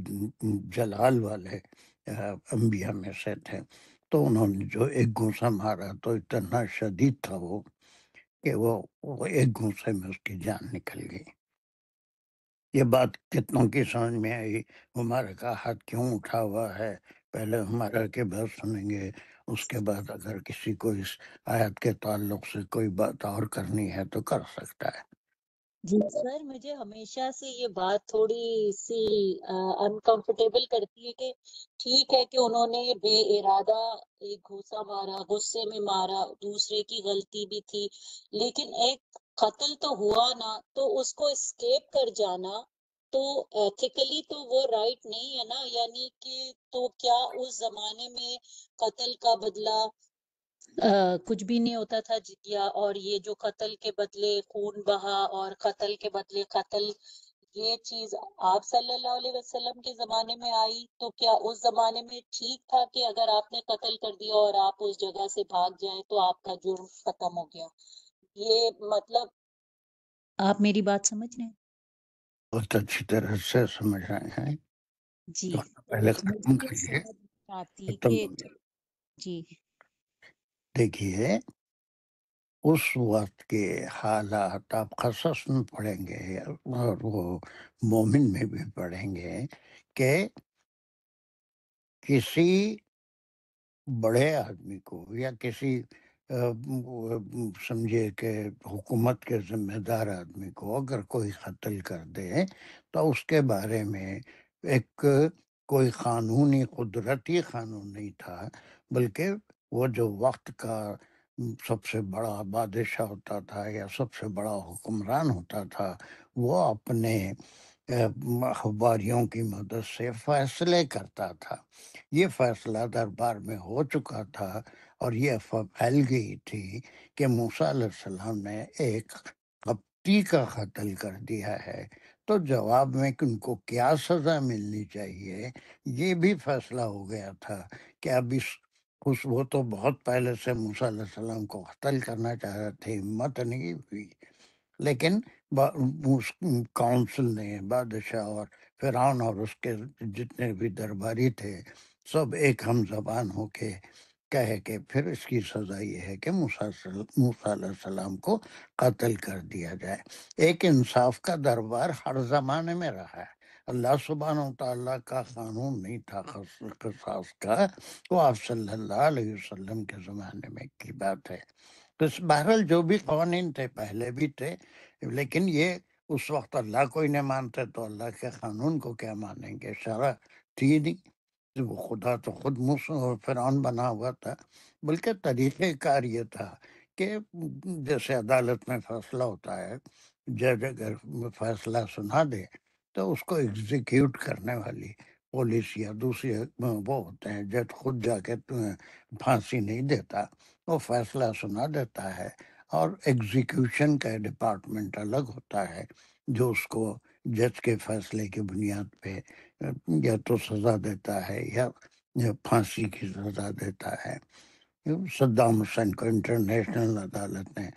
جلال والے انبیاء میں سے تھے. تو انہوں نے جو ایک گھونسا مارا تو اتنا شدید تھا وہ کہ وہ ایک گھونسے میں اس کی جان نکل گئی. یہ بات کتنوں کی سمجھ میں آئی؟ ہمارا کا ہاتھ کیوں اٹھا ہوا ہے؟ پہلے ہمارا کے بات سنیں گے، اس کے بعد اگر کسی کو اس آیت کے تعلق سے کوئی بات اور کرنی ہے تو کر سکتا ہے. جی سر، مجھے ہمیشہ سے یہ بات تھوڑی سی انکمفرٹیبل کرتی ہے کہ ٹھیک ہے کہ انہوں نے بے ارادہ ایک گھوسا مارا، غصے میں مارا، دوسرے کی غلطی بھی تھی، لیکن ایک قتل تو ہوا نا، تو اس کو اسکیپ کر جانا تو ایتھیکلی تو وہ رائٹ نہیں ہے نا. یعنی کہ تو کیا اس زمانے میں قتل کا بدلہ کچھ بھی نہیں ہوتا تھا یا، اور یہ جو قتل کے بدلے خون بہا اور قتل کے بدلے قتل، یہ چیز آپ صلی اللہ علیہ وسلم کے زمانے میں آئی تو کیا اس زمانے میں ٹھیک تھا کہ اگر آپ نے قتل کر دیا اور آپ اس جگہ سے بھاگ جائیں تو آپ کا جرم ختم ہو گیا؟ یہ مطلب آپ میری بات سمجھ رہے ہیں؟ بہت اچھی طرح سے سمجھ رہے ہیں. جی، تو پہلے مجھے ختم یہ کریے. سمجھ نہیں آتی ختم کہ جی دیکھیے، اس وقت کے حالات آپ قصص میں پڑھیں گے اور وہ مومن میں بھی پڑھیں گے کہ کسی بڑے آدمی کو یا کسی سمجھے کہ حکومت کے ذمہ دار آدمی کو اگر کوئی قتل کر دے تو اس کے بارے میں ایک کوئی قانونی قدرتی قانون نہیں تھا، بلکہ وہ جو وقت کا سب سے بڑا بادشاہ ہوتا تھا یا سب سے بڑا حکمران ہوتا تھا، وہ اپنے اخباریوں کی مدد سے فیصلے کرتا تھا. یہ فیصلہ دربار میں ہو چکا تھا اور یہ افواہ پھیل گئی تھی کہ موسیٰ علیہ السلام نے ایک قبطی کا قتل کر دیا ہے. تو جواب میں کہ ان کو کیا سزا ملنی چاہیے یہ بھی فیصلہ ہو گیا تھا کہ اب وہ تو بہت پہلے سے موسیٰ علیہ السلام کو قتل کرنا چاہ رہے تھے، ہمت نہیں ہوئی، لیکن کونسل نے، بادشاہ اور فرعون اور اس کے جتنے بھی درباری تھے سب ایک ہم زبان ہو کے کہے کہ پھر اس کی سزا یہ ہے کہ موسیٰ علیہ السلام کو قتل کر دیا جائے۔ ایک انصاف کا دربار ہر زمانے میں رہا ہے۔ اللہ سبحانہ و تعالیٰ کا قانون نہیں تھا قصاص کا، وہ آپ صلی اللہ علیہ وسلم کے زمانے میں کی بات ہے۔ تو بہرحال جو بھی قوانین تھے پہلے بھی تھے، لیکن یہ اس وقت اللہ کو ہی نہیں مانتے تو اللہ کے قانون کو کیا مانیں گے؟ شرع تھی نہیں، وہ خدا تو خود فرعون بنا ہوا تھا، بلکہ طریقہ کار یہ تھا کہ جیسے عدالت میں فیصلہ ہوتا ہے، جج اگر فیصلہ سنا دے تو اس کو ایگزیکیوٹ کرنے والی پولیس یا دوسری وہ ہوتے ہیں، جج خود جا کے پھانسی نہیں دیتا، وہ فیصلہ سنا دیتا ہے، اور ایگزیکیوشن کا ڈپارٹمنٹ الگ ہوتا ہے جو اس کو جج کے فیصلے کی بنیاد پہ یا تو سزا دیتا ہے یا پھانسی کی سزا دیتا ہے۔ صدام حسین کو انٹرنیشنل عدالت نے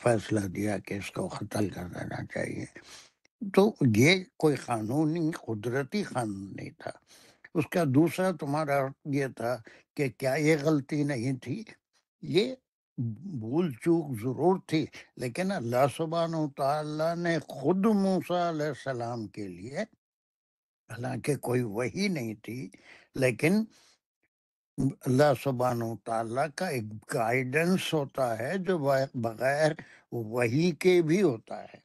فیصلہ دیا کہ اس کو قتل کر دینا چاہیے۔ تو یہ کوئی قانونی قدرتی قانون نہیں تھا۔ اس کا دوسرا تمہارا یہ تھا کہ کیا یہ غلطی نہیں تھی؟ یہ بھول چوک ضرور تھی، لیکن اللہ سبحانہ و تعالیٰ نے خود موسیٰ علیہ السلام کے لیے، حالانکہ کوئی وحی نہیں تھی، لیکن اللہ سبحانہ و تعالیٰ کا ایک گائیڈنس ہوتا ہے جو بغیر وحی کے بھی ہوتا ہے،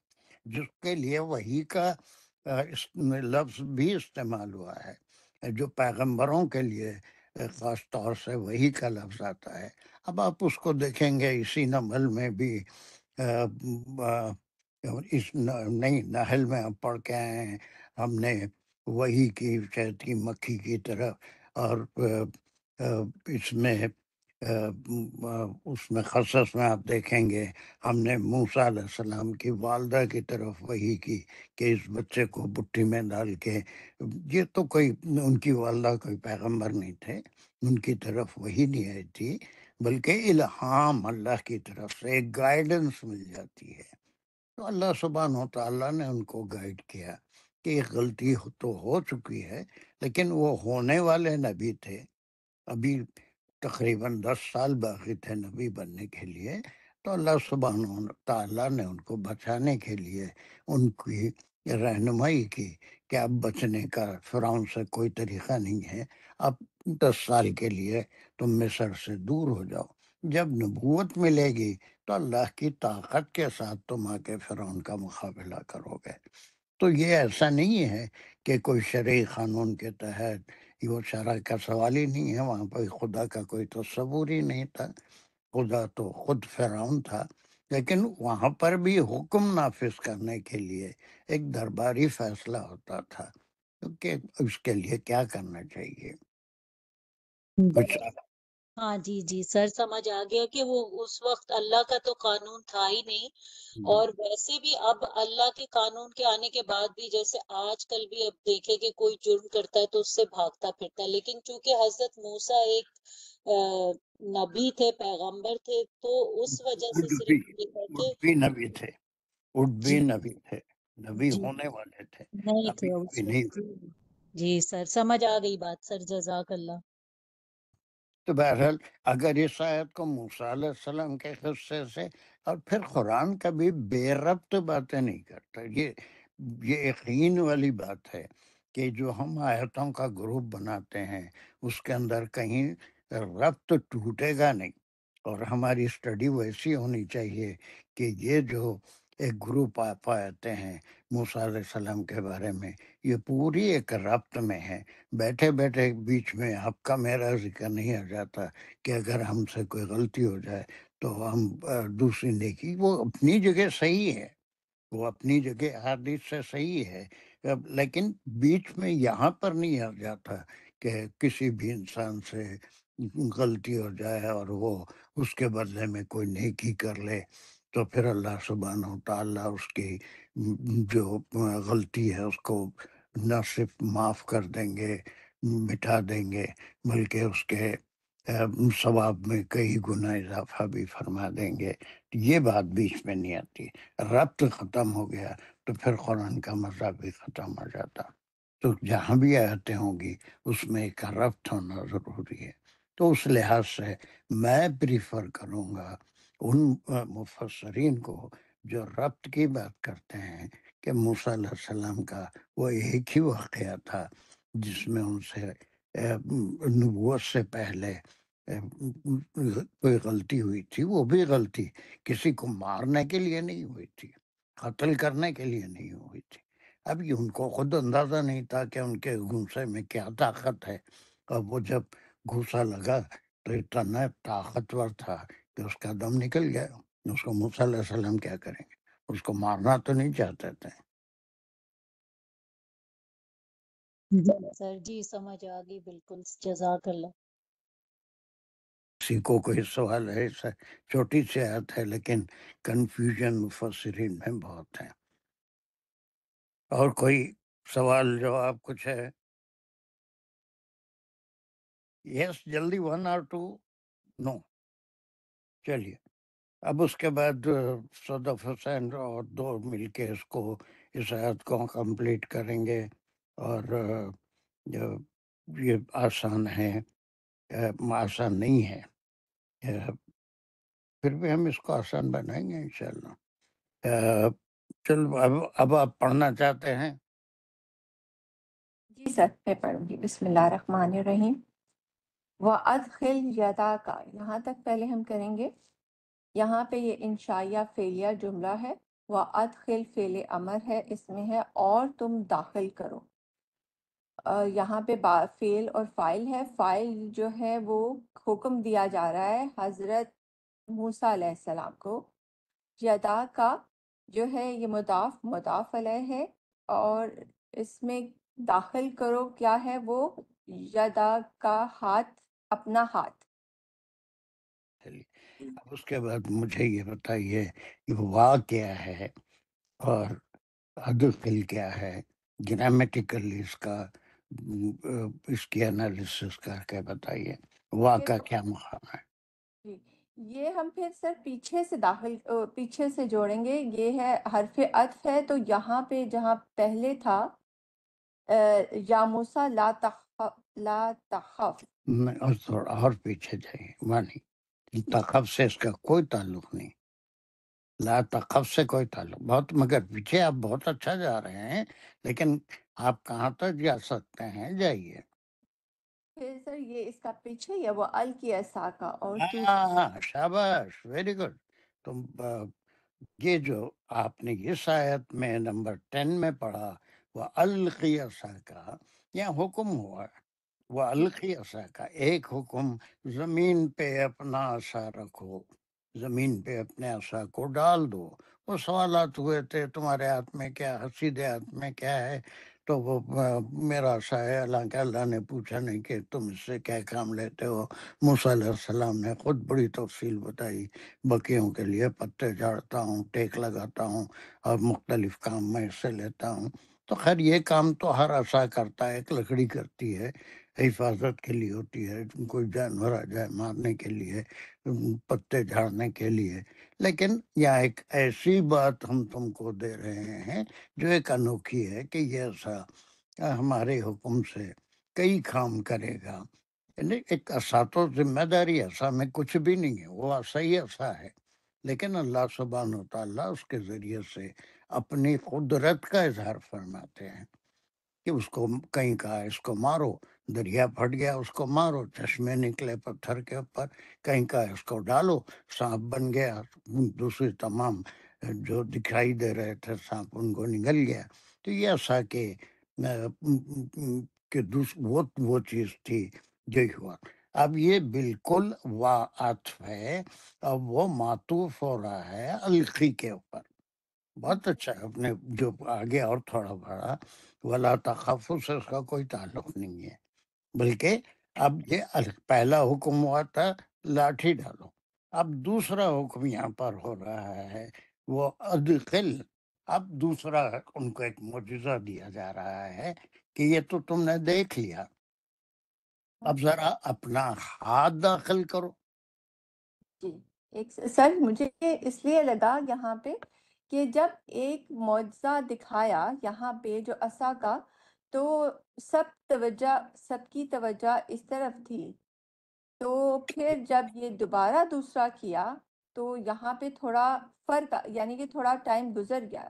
جس کے لیے وحی کا لفظ بھی استعمال ہوا ہے، جو پیغمبروں کے لیے خاص طور سے وحی کا لفظ آتا ہے۔ اب آپ اس کو دیکھیں گے اسی نمل میں بھی، اس نئی نحل میں ہم پڑھ کے آئے ہیں، ہم نے وحی کی شہتی مکھی کی طرف، اور اس میں قصص میں آپ دیکھیں گے ہم نے موسیٰ علیہ السلام کی والدہ کی طرف وحی کی کہ اس بچے کو بٹھی میں ڈال کے، یہ تو کوئی ان کی والدہ کوئی پیغمبر نہیں تھے، ان کی طرف وحی نہیں آئی تھی، بلکہ الہام اللہ کی طرف سے ایک گائیڈنس مل جاتی ہے۔ تو اللہ سبحانہ و تعالیٰ نے ان کو گائیڈ کیا کہ ایک غلطی تو ہو چکی ہے، لیکن وہ ہونے والے نبی تھے، ابھی تقریباً 10 سال باقی تھے نبی بننے کے لیے، تو اللہ سبحانہ و تعالیٰ نے ان کو بچانے کے لیے ان کی رہنمائی کی کہ اب بچنے کا فرعون سے کوئی طریقہ نہیں ہے، اب 10 سال کے لیے تم مصر سے دور ہو جاؤ، جب نبوت ملے گی تو اللہ کی طاقت کے ساتھ تم آ کے فرعون کا مقابلہ کرو گے۔ تو یہ ایسا نہیں ہے کہ کوئی شرعی قانون کے تحت، وہ شرع کا سوال ہی نہیں ہے، وہاں پہ خدا کا کوئی تصور ہی نہیں تھا، خدا تو خود فرعون تھا، لیکن وہاں پر بھی حکم نافذ کرنے کے لیے ایک درباری فیصلہ ہوتا تھا کہ اس کے لیے کیا کرنا چاہیے۔ کچھ ہاں جی سر، سمجھ آ گیا کہ وہ اس وقت اللہ کا تو قانون تھا ہی نہیں، اور ویسے بھی اب اللہ کے قانون کے آنے کے بعد بھی جیسے آج کل بھی اب دیکھے کہ کوئی جرم کرتا ہے تو اس سے بھاگتا پھرتا ہے، لیکن چونکہ حضرت موسیٰ ایک نبی تھے، پیغمبر تھے، تو اس وجہ سے صرف یہ ہے کہ اڈبی نبی تھے، اڈبی جی نبی تھے، نبی جی ہونے والے تھے، نہیں ابھی تھے نبی اس نہیں۔ وقت۔ جی سر، سمجھ آ گئی بات سر، جزاک اللہ۔ تو بہرحال اگر اس آیت کو موسیٰ علیہ السلام کے قصے سے، اور پھر قرآن کبھی بے ربط باتیں نہیں کرتا، یہ یقین والی بات ہے کہ جو ہم آیتوں کا گروپ بناتے ہیں اس کے اندر کہیں ربط ٹوٹے گا نہیں، اور ہماری اسٹڈی ویسی ہونی چاہیے کہ یہ جو ایک گروپ آپ آتے ہیں موسیٰ علیہ السلام کے بارے میں، یہ پوری ایک ربط میں ہے، بیٹھے بیٹھے بیچ میں آپ کا میرا ذکر نہیں آ جاتا کہ اگر ہم سے کوئی غلطی ہو جائے تو ہم دوسری نیکی، وہ اپنی جگہ صحیح ہے، وہ اپنی جگہ حدیث سے صحیح ہے، لیکن بیچ میں یہاں پر نہیں آ جاتا کہ کسی بھی انسان سے غلطی ہو جائے اور وہ اس کے بدلے میں کوئی نیکی کر لے، تو پھر اللہ سبحانہ و تعالیٰ اس کی جو غلطی ہے اس کو نہ صرف معاف کر دیں گے، مٹا دیں گے، بلکہ اس کے ثواب میں کئی گنا اضافہ بھی فرما دیں گے۔ یہ بات بیچ میں نہیں آتی۔ ربط ختم ہو گیا تو پھر قرآن کا مزہ بھی ختم ہو جاتا۔ تو جہاں بھی آیتیں ہوں گی اس میں ایک ربط ہونا ضروری ہے۔ تو اس لحاظ سے میں پریفر کروں گا ان مفسرین کو جو ربط کی بات کرتے ہیں کہ موسیٰ علیہ السلام کا وہ ایک ہی واقعہ تھا جس میں ان سے نبوت سے پہلے کوئی غلطی ہوئی تھی، وہ بھی غلطی کسی کو مارنے کے لیے نہیں ہوئی تھی، قتل کرنے کے لیے نہیں ہوئی تھی۔ اب یہ ان کو خود اندازہ نہیں تھا کہ ان کے گھوسے میں کیا طاقت ہے، اور وہ جب گھوسا لگا تو اتنا طاقتور تھا کہ اس کا دم نکل گیا۔ اس کو موسیٰ علیہ السلام کیا کریں گے؟ اس کو مارنا تو نہیں چاہتے تھے۔ سر جی سمجھ آ گئی بالکل، جزاک اللہ۔ کسی کو کوئی سوال ہے؟ چھوٹی سی آیت ہے لیکن کنفیوژن مفسرین میں بہت ہے۔ اور کوئی سوال جواب کچھ ہے؟ یس، جلدی 1 اور 2 نو۔ چلیے اب اس کے بعد صدف حسین اور 2 مل کے اس آیت کو کمپلیٹ کریں گے۔ اور یہ آسان ہے، آسان نہیں ہے، پھر بھی ہم اس کو آسان بنائیں گے انشاءاللہ۔ چلو اب آپ پڑھنا چاہتے ہیں؟ جی سر، میں پڑھوں گی۔ بسم اللہ الرحمن الرحیم۔ وَأَدْخِلْ يَدَاكَ، یہاں تک پہلے ہم کریں گے۔ یہاں پہ یہ انشائیہ فعلیہ جملہ ہے، وَأَدْخِلْ فعل امر ہے، اس میں ہے اور تم داخل کرو۔ یہاں پہ فعل اور فاعل ہے۔ فاعل جو ہے وہ حکم دیا جا رہا ہے حضرت موسیٰ علیہ السلام کو۔ یدا کا جو ہے یہ مضاف علیہ ہے، اور اس میں داخل کرو کیا ہے وہ یدا کا ہاتھ، اپنا ہاتھ۔ چلیے اب اس کے بعد مجھے یہ بتائیے کہ وا کیا ہے اور ادخل کیا ہے؟ گرامیٹیکلی اس کی انالیسس کر کے بتائیے وا کا کیا مقام ہے۔ جی، یہ ہم پھر سر پیچھے سے جوڑیں گے۔ یہ ہے حرف عطف ہے، تو یہاں پہ جہاں پہلے تھا یا موسیٰ لا تخف، اور تھوڑا اور پیچھے جائیے، وانی تخف سے اس کا کوئی تعلق نہیں، لا تخف سے کوئی تعلق، بہت مگر پیچھے آپ بہت اچھا جا رہے ہیں، لیکن آپ کہاں تک جا سکتے ہیں؟ جائیے۔ پھر سر یہ اس کا پیچھے ہے وہ الکی عصا کا، اور تو ہاں شاباش، ویری گڈ۔ تم یہ جو آپ نے اس آیت میں نمبر 10 میں پڑھا وہ القی عصا کا، یہ حکم ہوا ہے۔ وہ القی عصا کا ایک حکم، زمین پہ اپنا عصا رکھو، زمین پہ اپنے عصا کو ڈال دو۔ وہ سوالات ہوئے تھے تمہارے ہاتھ میں کیا، حسید ہاتھ میں کیا ہے؟ تو وہ میرا عصا ہے۔ حالانکہ اللہ نے پوچھا نہیں کہ تم اس سے کیا کام لیتے ہو۔ موسیٰ علیہ السلام نے خود بڑی تفصیل بتائی، بکریوں کے لیے پتے جھاڑتا ہوں، ٹیک لگاتا ہوں، اور مختلف کام میں اس سے لیتا ہوں۔ تو خیر یہ کام تو ہر عصا کرتا ہے، ایک لکڑی کرتی ہے، حفاظت کے لیے ہوتی ہے، کوئی جانور آ جائے مارنے کے لیے، پتے جھاڑنے کے لیے۔ لیکن یہاں ایک ایسی بات ہم تم کو دے رہے ہیں جو ایک انوکھی ہے کہ یہ ایسا ہمارے حکم سے کئی کام کرے گا۔ یعنی ایک عصا تو ذمہ داری، عصا میں کچھ بھی نہیں ہے، وہ عصا ہی عصا ہے، لیکن اللہ سبحانہ و تعالیٰ اس کے ذریعے سے اپنی قدرت کا اظہار فرماتے ہیں کہ اس کو کہیں کہا اس کو مارو، دریا پھٹ گیا، اس کو مارو، چشمے نکلے پتھر کے اوپر، کہیں کہا اس کو ڈالو، سانپ بن گیا، دوسری تمام جو دکھائی دے رہے تھے سانپ ان کو نگل گیا۔ تو یہ ایسا کہ وہ چیز تھی جو ہوا۔ اب یہ بالکل عطف ہے، اب وہ معطوف ہو رہا ہے القی کے اوپر۔ بہت اچھا ہے، اپنے جو آگے اور تھوڑا بڑا ولا تخف سے اس کا کوئی تعلق نہیں ہے، بلکہ اب یہ پہلا حکم ہوا تھا لاٹھی ڈالو، اب دوسرا حکم یہاں پر ہو رہا ہے وہ ادخل. اب دوسرا ان کو ایک معجزہ دیا جا رہا ہے کہ یہ تو تم نے دیکھ لیا، اب ذرا اپنا ہاتھ داخل کرو. جی ایک سر مجھے اس لیے لگا یہاں پہ کہ جب ایک معجزہ دکھایا یہاں پہ جو عصا کا، تو سب کی توجہ اس طرف تھی، تو پھر جب یہ دوبارہ دوسرا کیا تو یہاں پہ تھوڑا فرق، یعنی کہ تھوڑا ٹائم گزر گیا.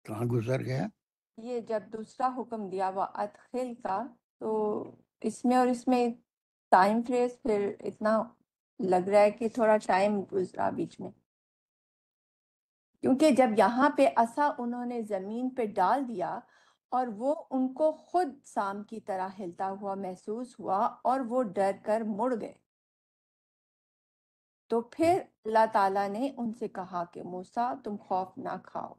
کہاں گزر گیا؟ یہ جب دوسرا حکم دیا وہ ادخل کا، تو اس میں اور اس میں ٹائم فریز پھر اتنا لگ رہا ہے کہ تھوڑا ٹائم گزرا بیچ میں، کیونکہ جب یہاں پہ عصا انہوں نے زمین پہ ڈال دیا اور وہ ان کو خود سام کی طرح ہلتا ہوا محسوس ہوا اور وہ ڈر کر مڑ گئے، تو پھر اللہ تعالیٰ نے ان سے کہا کہ موسیٰ تم خوف نہ کھاؤ.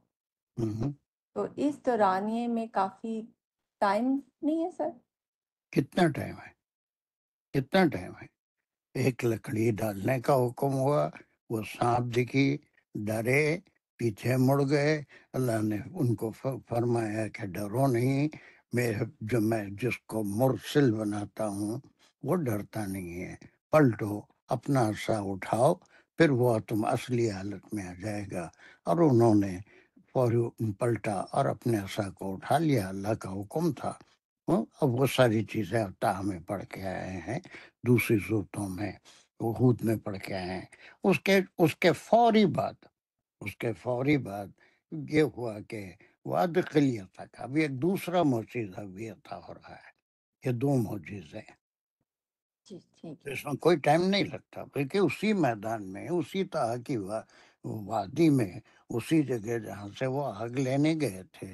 ہوں. تو اس دورانیے میں کافی ٹائم نہیں ہے سر؟ کتنا ٹائم ہے؟ کتنا ٹائم ہے؟ ایک لکڑی ڈالنے کا حکم ہوا، وہ سانپ دکھی، ڈرے، پیچھے مڑ گئے. اللہ نے ان کو فرمایا کہ ڈرو نہیں، میں جس کو مرسل بناتا ہوں وہ ڈرتا نہیں ہے. پلٹو، اپنا عصا اٹھاؤ، پھر وہ تم اصلی حالت میں آ جائے گا. اور انہوں نے فوری پلٹا اور اپنے عصا کو اٹھا لیا، اللہ کا حکم تھا. اب وہ ساری چیزیں اب میں پڑھ کے آئے ہیں دوسری صورتوں میں، ہود میں پڑھ کے آئے ہیں. اس کے فوری بعد یہ ہوا کہ وادخل تک اب ایک دوسرا معجزہ بھی عطا ہو رہا ہے. یہ دو معجزے ہیں، جی ٹھیک ہے. اس میں کوئی ٹائم نہیں لگتا، بلکہ اسی میدان میں، اسی طرح کی وادی میں، اسی جگہ جہاں سے وہ آگ لینے گئے تھے،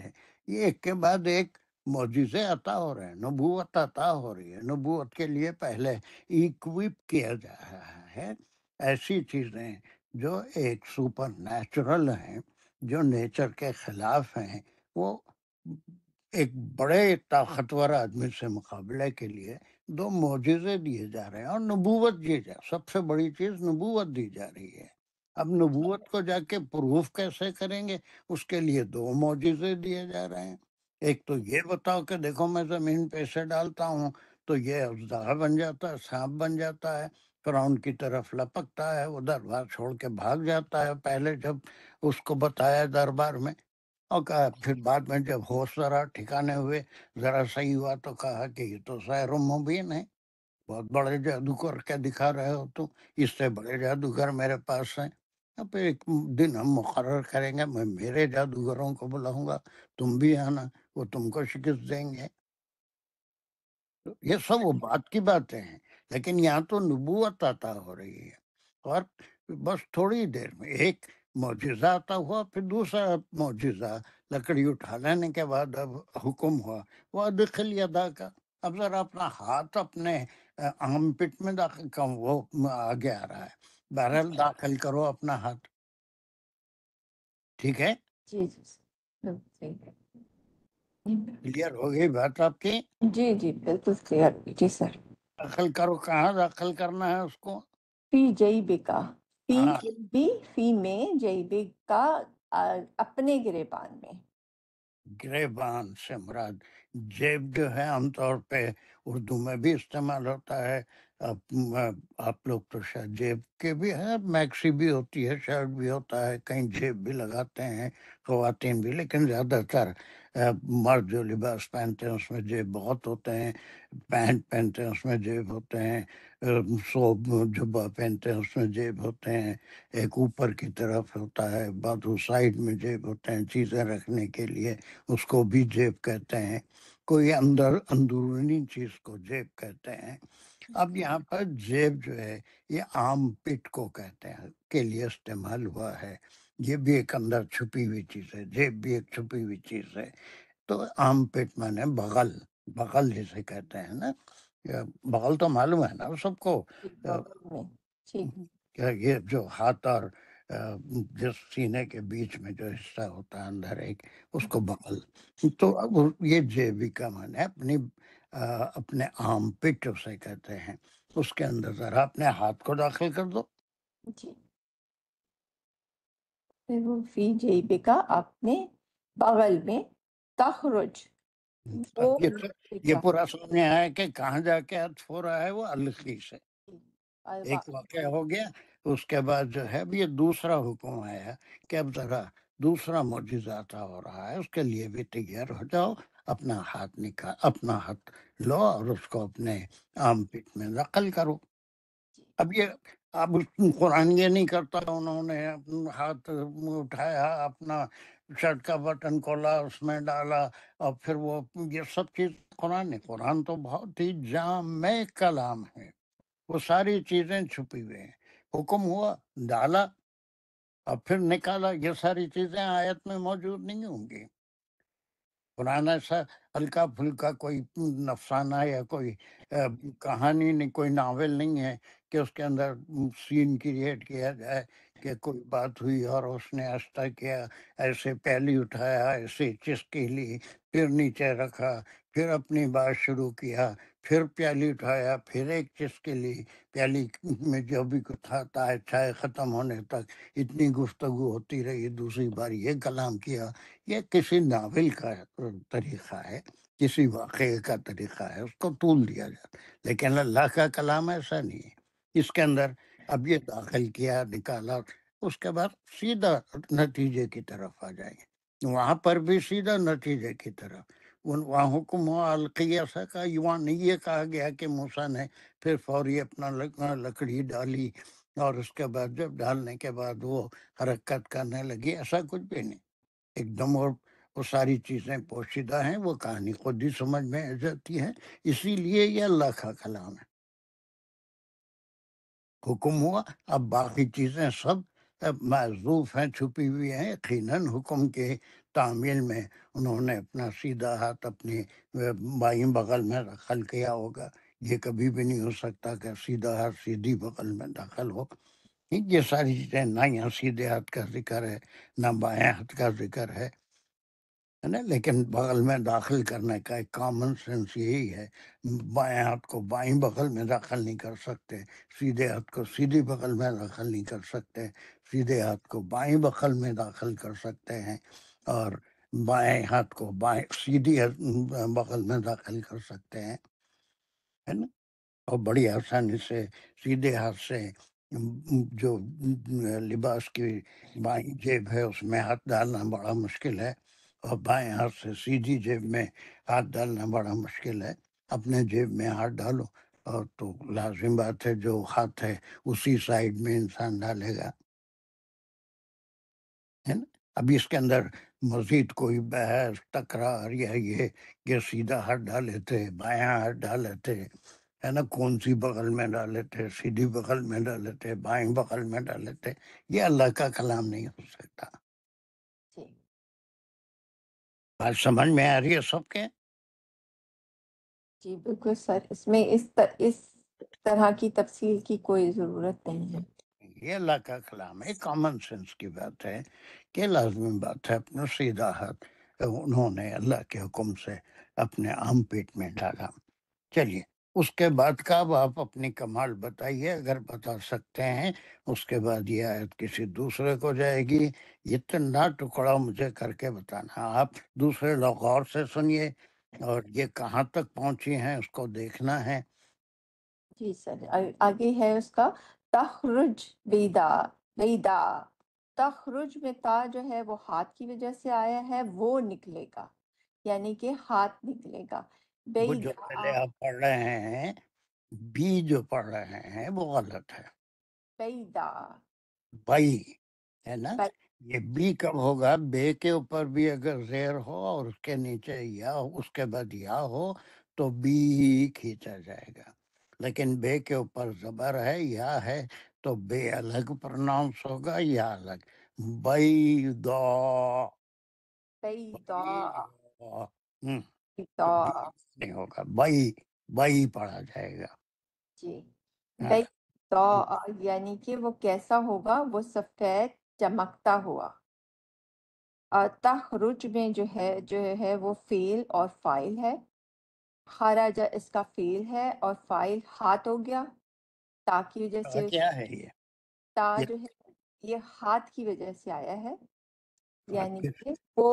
یہ ایک کے بعد ایک معجزے عطا ہو رہے ہیں. نبوت عطا ہو رہی ہے. نبوت کے لیے پہلے ایکوپ کیا جا رہا ہے ایسی چیزیں جو ایک سپر نیچرل ہیں، جو نیچر کے خلاف ہیں. وہ ایک بڑے طاقتور آدمی سے مقابلے کے لیے دو معجزے دیے جا رہے ہیں، اور نبوت سب سے بڑی چیز نبوت دی جا رہی ہے. اب نبوت کو جا کے پروف کیسے کریں گے؟ اس کے لیے دو معجزے دیے جا رہے ہیں. ایک تو یہ بتاؤ کہ دیکھو میں زمین پہ سے ڈالتا ہوں تو یہ اژدہا بن جاتا ہے، سانپ بن جاتا ہے، فرعون کی طرف لپکتا ہے، وہ دربار چھوڑ کے بھاگ جاتا ہے پہلے جب اس کو بتایا دربار میں. اور کہا پھر بعد میں جب ہوش ذرا ٹھکانے ہوئے، ذرا صحیح ہوا تو کہا کہ یہ تو سحر مبین ہے، بہت بڑے جادوگر کیا دکھا رہے ہو تم، اس سے بڑے جادوگر میرے پاس ہیں. اب پھر ایک دن ہم مقرر کریں گے، میں میرے جادوگروں کو بلاؤں گا، تم بھی آنا، وہ تم کو شکست دیں گے. یہ سب وہ بات کی باتیں ہیں، لیکن یہاں تو نبوت عطا ہو رہی ہے. اور بس تھوڑی دیر میں ایک معجزہ عطا ہوا، پھر دوسرا معجزہ لکڑی اٹھا لینے کے بعد اب حکم ہوا وہ ادخل یدا کا، اب ذرا اپنا ہاتھ اپنے آم پٹ میں داخل کرو. وہ آگے آ رہا ہے، بہرحال داخل کرو اپنا ہاتھ. ٹھیک ہے، جی جی سر ٹھیک ہے. کلیئر ہو گئی بات آپ کی؟ جی جی بالکل کلیئر. جی سر. داخل کرو، کہاں داخل کرنا ہے اس کو؟ فی جیبے کا، فی ہاں، جیبی، فی میں، جیبے کا اپنے گریبان میں. گریبان سے مراد جیب جو ہے عام طور پہ اردو میں بھی استعمال ہوتا ہے. آپ لوگ تو شاید جیب کے بھی ہے، میکسی بھی ہوتی ہے، شرٹ بھی ہوتا ہے، کہیں جیب بھی لگاتے ہیں خواتین بھی، لیکن زیادہ تر مرد جو لباس پہنتے ہیں اس میں جیب بہت ہوتے ہیں. پینٹ پہنتے ہیں اس میں جیب ہوتے ہیں، صوب جبہ پہنتے ہیں اس میں جیب ہوتے ہیں. ایک اوپر کی طرف ہوتا ہے، بازو سائڈ میں جیب ہوتے ہیں چیزیں رکھنے کے لیے، اس کو بھی جیب کہتے ہیں. کوئی اندرونی چیز کو جیب کہتے ہیں. اب یہاں پر جیب جو ہے یہ عام پٹ کو کہتے ہیں کے لیے استعمال ہوا ہے. یہ بھی ایک اندر چھپی ہوئی چیز ہے، جیب بھی ایک چھپی ہوئی چیز ہے. تو عام پٹ مانے بغل، بغل جسے کہتے ہیں نا، بغل تو معلوم ہے نا سب کو، بغل میں. ٹھیک. کہ یہ جو ہاتھ اور جس سینے کے بیچ میں جو حصہ ہوتا ہے اندر ایک، اس کو بغل. تو اب یہ جیبی کا معنی ہے اپنے عام پٹ اسے کہتے ہیں. اس کے اندر ذرا اپنے ہاتھ کو داخل کر دو. جی. پھر وہ فی جیبکا اپنے بغل میں، تخرج وہ اب یہ پورا سامنے آیا کہ کہاں جا کے عطف ہو رہا ہے، وہ الخی سے ایک واقعہ ہو گیا. اس کے بعد جو ہے اب یہ دوسرا حکم آیا کہ اب ذرا دوسرا معجزہ ہو رہا ہے، اس کے لیے بھی تیار ہو جاؤ. اپنا ہاتھ لو اور اس کو اپنے آم پیٹ میں نقل کرو. اب قرآن یہ نہیں کرتا، انہوں نے ہاتھ اٹھایا، اپنا شرٹ کا بٹن کھولا، اس میں ڈالا، اور پھر وہ یہ سب چیز قرآن تو بہت ہی جامع کلام ہے، وہ ساری چیزیں چھپی ہوئی ہیں. حکم ہوا، ڈالا اور پھر نکالا. یہ ساری چیزیں آیت میں موجود نہیں ہوں گی. قرآن ایسا ہلکا پھلکا کوئی افسانہ یا کوئی کہانی نہیں، کوئی ناول نہیں ہے کہ اس کے اندر سین کریٹ کیا جائے کہ کوئی بات ہوئی اور اس نے آہستہ کیا، ایسے پیالی اٹھایا، ایسے چسکی لی، پھر نیچے رکھا، پھر اپنی بات شروع کیا، پھر پیالی اٹھایا، پھر ایک چسکی لی، پیالی میں جو بھی کچھ تھا چائے ختم ہونے تک اتنی گفتگو ہوتی رہی، دوسری بار یہ کلام کیا. یہ کسی ناول کا طریقہ ہے، کسی واقعے کا طریقہ ہے، اس کو طول دیا جاتا. لیکن اللہ کا کلام ایسا نہیں ہے. اس کے اندر اب یہ داخل کیا، نکالا، اس کے بعد سیدھا نتیجے کی طرف آ جائیں گے. وہاں پر بھی سیدھا نتیجے کی طرف. وہاں حکم ہوا القیہ کا، وہاں نہیں یہ کہا گیا کہ موسیٰ نے پھر فوری اپنا لکڑی ڈالی اور اس کے بعد جب ڈالنے کے بعد وہ حرکت کرنے لگی. ایسا کچھ بھی نہیں ایک دم. اور وہ ساری چیزیں پوشیدہ ہیں، وہ کہانی خود ہی سمجھ میں آ جاتی ہے. اسی لیے یہ اللہ کا کلام ہے. حکم ہوا، اب باقی چیزیں سب معذوف ہیں، چھپی ہوئی ہیں. یقیناً حکم کے تعمیل میں انہوں نے اپنا سیدھا ہاتھ اپنی بائیں بغل میں داخل کیا ہوگا. یہ کبھی بھی نہیں ہو سکتا کہ سیدھا ہاتھ سیدھی بغل میں داخل ہو. یہ ساری چیزیں نہ یہاں سیدھے ہاتھ کا ذکر ہے، نہ بائیں ہاتھ کا ذکر ہے نا. لیکن بغل میں داخل کرنے کا ایک کامن سینس یہی ہے. بائیں ہاتھ کو بائیں بغل میں داخل نہیں کر سکتے، سیدھے ہاتھ کو سیدھی بغل میں داخل نہیں کر سکتے، سیدھے ہاتھ کو بائیں بغل میں داخل کر سکتے ہیں، اور بائیں ہاتھ کو سیدھی بغل میں داخل کر سکتے ہیں، ہے نا. اور بڑی آسانی سے سیدھے ہاتھ سے جو لباس کی بائیں جیب ہے اس میں ہاتھ ڈالنا بڑا مشکل ہے، اور بائیں ہاتھ سے سیدھی جیب میں ہاتھ ڈالنا بڑا مشکل ہے. اپنے جیب میں ہاتھ ڈالو اور تو لازم بات ہے جو ہاتھ ہے اسی سائڈ میں انسان ڈالے گا، ہے نا. ابھی اس کے اندر مزید کوئی بحث تکرار یا یہ کہ سیدھا ہاتھ ڈالے تھے، بایاں ہاتھ ڈالے تھے، ہے نا، کون سی بغل میں ڈالے تھے، سیدھی بغل میں ڈالے تھے، بائیں بغل میں ڈالے تھے، یہ اللہ کا کلام نہیں ہو سکتا. بات سمجھ میں آ رہی ہے سب کے؟ جی بالکل سر، اس میں اس طرح کی تفصیل کی کوئی ضرورت نہیں ہے. یہ اللہ کا کلام ہے. کامن سینس کی بات ہے کہ لازمی بات ہے اپنا سیدھا ہاتھ انہوں نے اللہ کے حکم سے اپنے آم پیٹ میں ڈالا. چلیے اس کے بعد کا اب آپ اپنی کمال بتائیے اگر بتا سکتے ہیں. اس کے بعد یہ آیت کسی دوسرے کو جائے گی. اتنا ٹکڑا مجھے کر کے بتانا، آپ دوسرے لوگ غور سے سنیے اور یہ کہاں تک پہنچی ہیں اس کو دیکھنا ہے. جی سر، آگے ہے اس کا تخرج بیدا. بیدا تخرج میں تا جو ہے وہ ہاتھ کی وجہ سے آیا ہے، وہ نکلے گا، یعنی کہ ہاتھ نکلے گا. وہ جو پہلے آپ پڑھ رہے ہیں بی جو پڑھ رہے ہیں وہ غلط ہے. بیدا بئی ہے نا. یہ بی کب ہوگا؟ بے کے اوپر بھی اگر زیر ہو اور اس کے نیچے یا اس کے بعد یا ہو تو بی کھینچا جائے گا. لیکن بے کے اوپر زبر ہے یا ہے تو بے الگ پرناؤنس ہوگا یا الگ. بیضا بیدا تو بی نہیں ہوگا، بئی پڑھا جائے گا. جی ہاں. بیدا یعنی کہ وہ کیسا ہوگا؟ وہ سفید چمکتا ہوا. تخرج میں جو ہے وہ فعل اور فاعل ہے. خرج اس کا فعل ہے اور فاعل ہاتھ ہو گیا. تا کی وجہ سے کیا ہے یہ تا یہ جو ہے یہ ہاتھ کی وجہ سے آیا ہے، یعنی پھر کہ وہ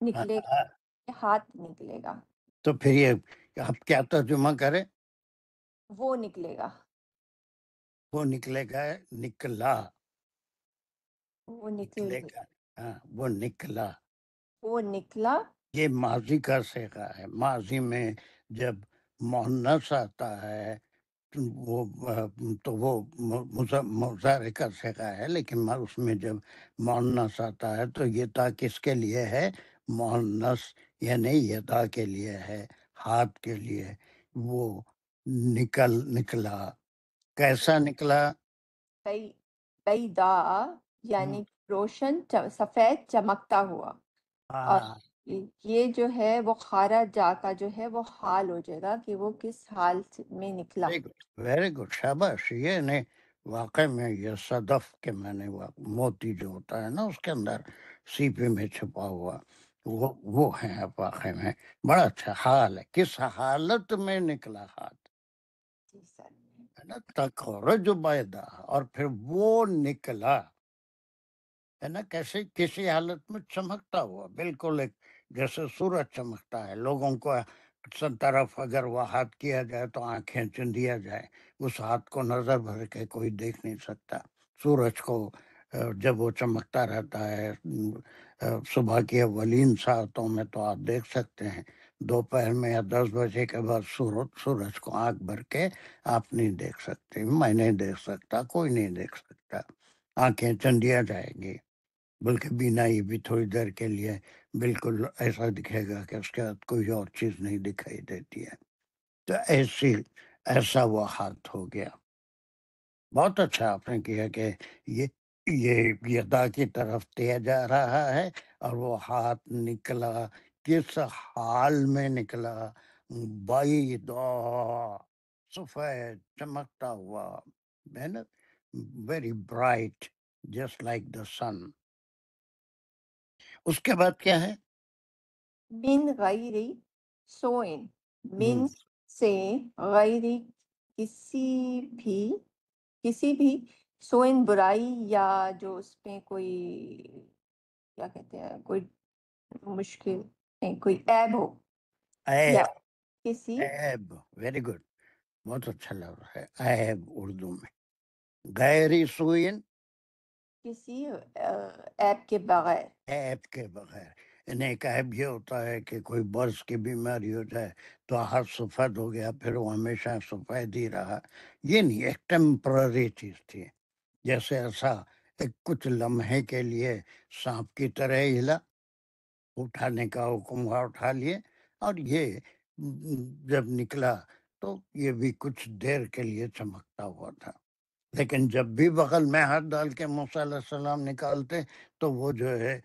نکلے ہاں، گا، ہاتھ نکلے گا، تو پھر یہ آپ کیا ترجمہ کریں؟ وہ نکلے گا، وہ نکلے گا، نکلا، وہ نکلے نکلے گا، ہاں وہ نکلا. وہ نکلا. یہ ماضی کا صیغہ ہے. ماضی میں جب مؤنث آتا ہے تو وہ مضارع کا صیغہ ہے، لیکن اس میں جب مؤنث آتا ہے تو یہ تا کس کے لیے ہے؟ مؤنث، یعنی یدا کے لیے ہے، ہاتھ کے لیے. وہ نکلا، کیسا نکلا؟ بیدا یعنی روشن سفید چمکتا ہوا. اور ہاں، یہ جو ہے وہ خارا جا کا جو ہے وہ حال ہو جائے گا کہ وہ کس حال میں نکلا. ویری گڈ، ویری گڈ، شاباش. یہ نہیں، واقع میں یہ صدف کے میں نے موتی جو ہوتا ہے نا اس کے اندر سیپے میں چھپا ہوا، وہ ہے واقع میں. بڑا اچھا حال ہے. کس حالت میں نکلا ہاتھ، جی سر. ہے نا، تخرج بیدا، اور پھر وہ نکلا، ہے نا، کیسے؟ کسی حالت میں چمکتا ہوا، بالکل ایک جیسے سورج چمکتا ہے. لوگوں کو طرف اگر وہ ہاتھ کیا جائے تو آنکھیں چندیا جائے، اس ہاتھ کو نظر بھر کے کوئی دیکھ نہیں سکتا. سورج کو جب وہ چمکتا رہتا ہے صبح کی اولین ساعتوں میں تو آپ دیکھ سکتے ہیں. دوپہر میں یا 10 بجے کے بعد سورج کو آنکھ بھر کے آپ نہیں دیکھ سکتے. میں نہیں دیکھ سکتا، کوئی نہیں دیکھ سکتا، آنکھیں چندیا جائے گی. بلکہ بینائی بھی تھوڑی دیر کے لیے بالکل ایسا دکھے گا کہ اس کے بعد کوئی اور چیز نہیں دکھائی دیتی ہے. تو ایسا وہ ہاتھ ہو گیا. بہت اچھا آپ نے کیا کہ یہ یدا کی طرف دیا جا رہا ہے، اور وہ ہاتھ نکلا کس حال میں نکلا؟ بیضا، سفید چمکتا ہوا، ہے نا، very bright, just like the sun. اس کے بعد کیا ہے؟ من غیر سوئن، من سے غیر کسی بھی سوئن برائی، یا جو اس میں کوئی کیا کہتے ہیں کوئی مشکل نہیں، کوئی عیب ہو یا عیب، کسی عیب، ویری گڈ، بہت اچھا لفظ ہے عیب اردو میں. غیر سوئن، کسی عیب کے بغیر. عیب کے بغیر. یعنی ایک عیب یہ ہوتا ہے کہ کوئی برس کی بیماری ہو جائے تو ہاتھ سفید ہو گیا، پھر وہ ہمیشہ سفید ہی رہا. یہ نہیں، ایک ٹیمپرری چیز تھی. جیسے ایسا ایک کچھ لمحے کے لیے سانپ کی طرح ہلا، اٹھانے کا حکم ہوا، اٹھا لیے. اور یہ جب نکلا تو یہ بھی کچھ دیر کے لیے چمکتا ہوا تھا. لیکن جب بھی بغل میں ہاتھ ڈال کے موسیٰ علیہ السلام نکالتے تو وہ جو ہے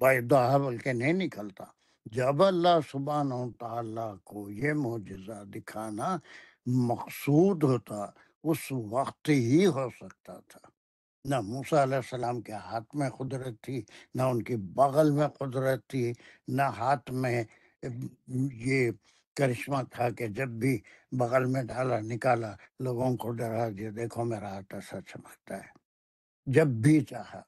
بیضا بلکہ نہیں نکلتا. جب اللہ سبحانہ و تعالیٰ کو یہ معجزہ دکھانا مقصود ہوتا، اس وقت ہی ہو سکتا تھا. نہ موسیٰ علیہ السلام کے ہاتھ میں قدرت تھی، نہ ان کی بغل میں قدرت تھی، نہ ہاتھ میں یہ کرشمہ تھا کہ جب بھی بغل میں ڈالا نکالا لوگوں کو ڈرا دیا، دیکھو میرا ہاتھ ایسا چمکتا ہے. جب بھی چاہا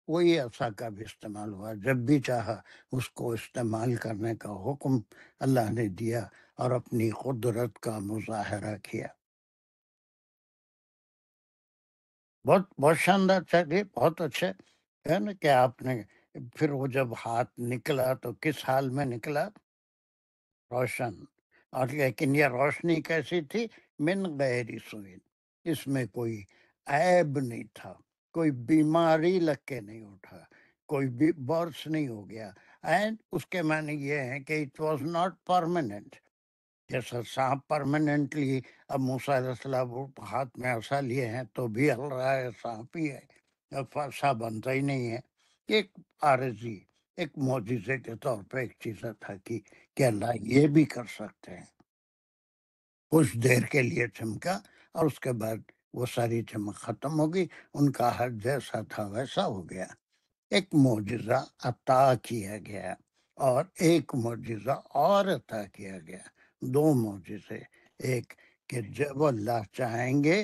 وہی عصا کا بھی استعمال ہوا، جب بھی چاہا اس کو استعمال کرنے کا حکم اللہ نے دیا اور اپنی قدرت کا مظاہرہ کیا. بہت بہت شاندار چلیے، بہت اچھے ہے نا کہ آپ نے. پھر وہ جب ہاتھ نکلا تو کس حال میں نکلا؟ روشن. اور لیکن یہ روشنی کیسی تھی؟ من غیر سوئن، اس میں کوئی عیب نہیں تھا، کوئی بیماری لگ کے نہیں اٹھا، کوئی بھی برس نہیں ہو گیا. اینڈ اس کے معنی یہ ہے کہ اٹ واز ناٹ پرماننٹ. جیسا سانپ پرماننٹلی، اب موسیٰ علیہ السلام ہاتھ میں عصا لیے ہیں تو بھی ہل رہا ہے، سانپ ہی ہے، اب عصا بنتا ہی نہیں ہے. ایک عارضی، ایک معجزے کے طور پہ ایک چیز تھا کہ اللہ یہ بھی کر سکتے ہیں. کچھ دیر کے لیے چمکا اور اس کے بعد وہ ساری چمک ختم ہوگی، ان کا حد جیسا تھا ویسا ہو گیا. ایک معجزہ عطا کیا گیا اور ایک معجزہ اور عطا کیا گیا. دو معجزے، ایک کہ جب اللہ چاہیں گے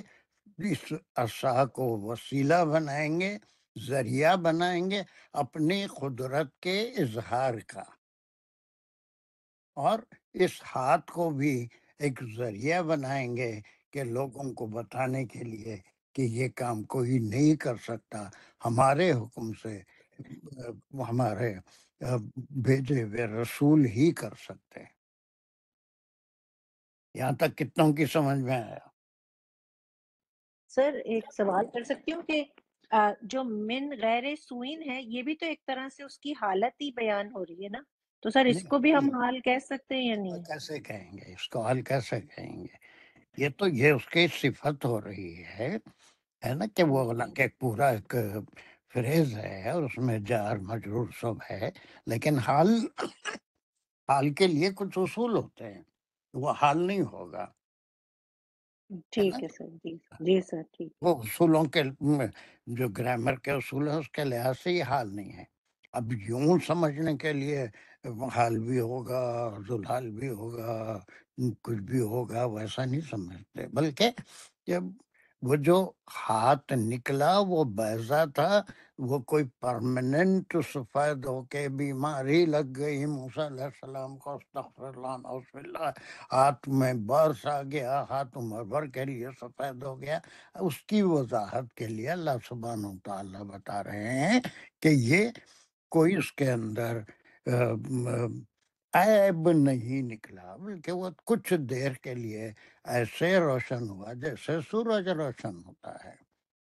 اس عصا کو وسیلہ بنائیں گے، ذریعہ بنائیں گے اپنی قدرت کے اظہار کا، اور اس ہاتھ کو بھی ایک ذریعہ بنائیں گے کہ لوگوں کو بتانے کے لیے کہ یہ کام کوئی نہیں کر سکتا، ہمارے حکم سے ہمارے بھیجے ہوئے رسول ہی کر سکتے ہیں۔ یہاں تک کتنوں کی سمجھ میں آیا؟ سر ایک سوال کر سکتی ہوں کہ جو من غیر سوئن ہے یہ بھی تو ایک طرح سے اس کی حالت ہی بیان ہو رہی ہے نا، تو سر اس کو بھی ہم حال کہہ سکتے ہیں یا نہیں؟ کیسے کہیں گے اس کو حال، کیسے کہیں گے؟ یہ تو یہ اس کی صفت ہو رہی ہے نا، کہ وہ کہ پورا ایک فریز ہے اور اس میں جار مجرور سب ہے، لیکن حال کے لیے کچھ اصول ہوتے ہیں، وہ حال نہیں ہوگا، ہے نا؟ ٹھیک ہے سر، جی جی سر ٹھیک۔ وہ اصولوں کے جو گرامر کے اصول ہیں اس کے لحاظ سے یہ حال نہیں ہے۔ اب یوں سمجھنے کے لیے حال بھی ہوگا، ذوالحال بھی ہوگا، کچھ بھی ہوگا، ویسا نہیں سمجھتے، بلکہ جب وہ جو ہاتھ نکلا وہ بیضا تھا، وہ کوئی پرماننٹ سفید ہو کے بیماری لگ گئی موسیٰ علیہ السلام کو، استغفر اللہ نعوذ باللہ، ہاتھ میں برس آ گیا، ہاتھ عمر بھر کے لیے سفید ہو گیا، اس کی وضاحت کے لیے اللہ سبحانہ و تعالیٰ بتا رہے ہیں کہ یہ کوئی اس کے اندر عیب نہیں نکلا، بلکہ وہ کچھ دیر کے لیے ایسے روشن ہوا جیسے سورج روشن ہوتا ہے،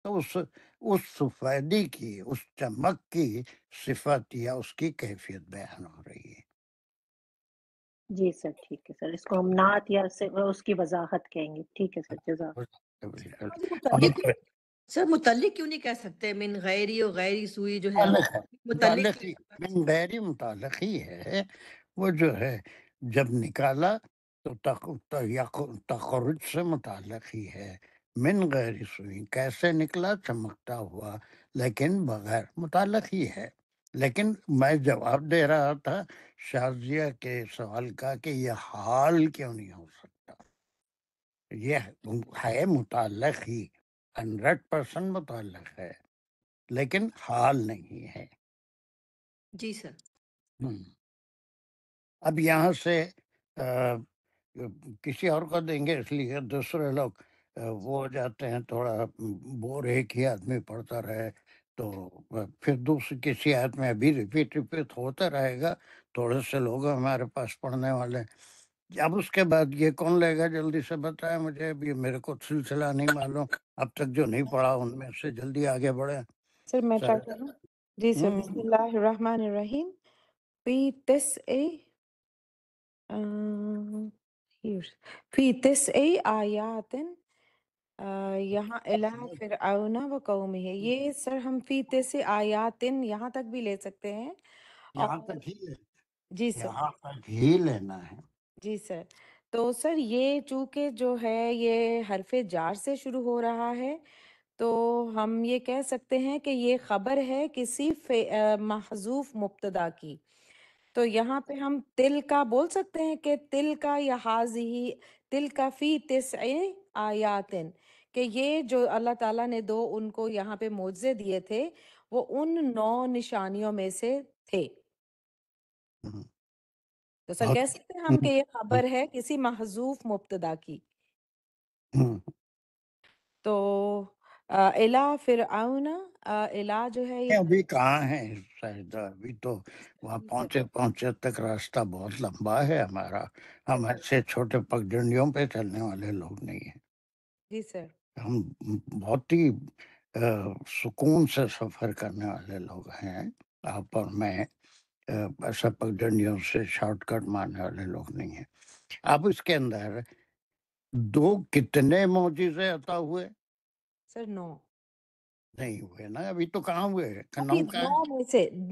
تو اس سفیدی کی، اس چمک کی صفت یا اس کی کیفیت بیان ہو رہی ہے۔ جی سر ٹھیک ہے سر، اس کو ہم نعت یا اس کی وضاحت کہیں گے، ٹھیک ہے سر، جزاک۔ سر متعلق کیوں نہیں کہہ سکتے؟ من غیری اور غیری سوئی جو ہے متعلق ہی، من غیری متعلق ہی ہے، وہ جو ہے جب نکالا تو تخرج سے متعلق ہی ہے۔ من غیر سوئی کیسے نکلا؟ چمکتا ہوا، لیکن بغیر، متعلق ہی ہے۔ لیکن میں جواب دے رہا تھا شازیہ کے سوال کا کہ یہ حال کیوں نہیں ہو سکتا؟ یہ ہے متعلق ہی، 100% متعلق ہے، لیکن حال نہیں ہے۔ جی سر۔ اب یہاں سے کسی اور کو دیں گے، اس لیے دوسرے لوگ وہ ہو جاتے ہیں، تھوڑا بور ایک ہی آدمی پڑھتا رہے تو پھر دوسری کسی آیت میں ابھی ریپیٹ ہوتا رہے گا، تھوڑے سے لوگ ہمارے پاس پڑھنے والے۔ اب اس کے بعد یہ کون لے گا؟ جلدی سے بتائیں مجھے، ابھی میرے کو سلسلہ نہیں معلوم، اب تک جو نہیں پڑھا ان میں سے جلدی آگے بڑھے۔ سر میں ٹرائی کروں؟ جی سر، بسم اللہ الرحمن الرحیم۔ فی تسع آیات یہاں الہ فرعون و قومہ، یہ سر ہم فی تسع آیات یہاں تک بھی لے سکتے ہیں، یہاں تک ہی جی سر، یہاں تک ہی لینا ہے۔ جی سر۔ تو سر یہ چونکہ جو ہے یہ حرف جار سے شروع ہو رہا ہے، تو ہم یہ کہہ سکتے ہیں کہ یہ خبر ہے کسی محذوف مبتدا کی، تو یہاں پہ ہم تل کا بول سکتے ہیں کہ تل کا یا حاضی تل کا فی تسع آیاتن، کہ یہ جو اللہ تعالیٰ نے دو ان کو یہاں پہ معجزے دیے تھے وہ ان 9 نشانیوں میں سے تھے، تو سر کہہ سکتے ہیں ہم کہ یہ خبر ہے کسی محذوف مبتدا کی۔ تو الہ فرعون، الہ جو ہے یہ ابھی کہاں ہے شاید، ابھی تو وہاں پہنچے تک راستہ بہت لمبا ہے ہمارا، ہم ایسے چھوٹے پگڈنڈیوں پہ چلنے والے لوگ نہیں ہیں، جی سر، ہم بہت ہی سکون سے سفر کرنے والے لوگ ہیں، آپ اور میں ایسا پگڈنڈیوں سے شارٹ کٹ مارنے والے لوگ نہیں ہیں۔ اب اس کے اندر دو کتنے معجزے عطا ہوئے؟ سر 9 نہیں ہوئے نا، ابھی تو کہاں ہوئے؟ ابھی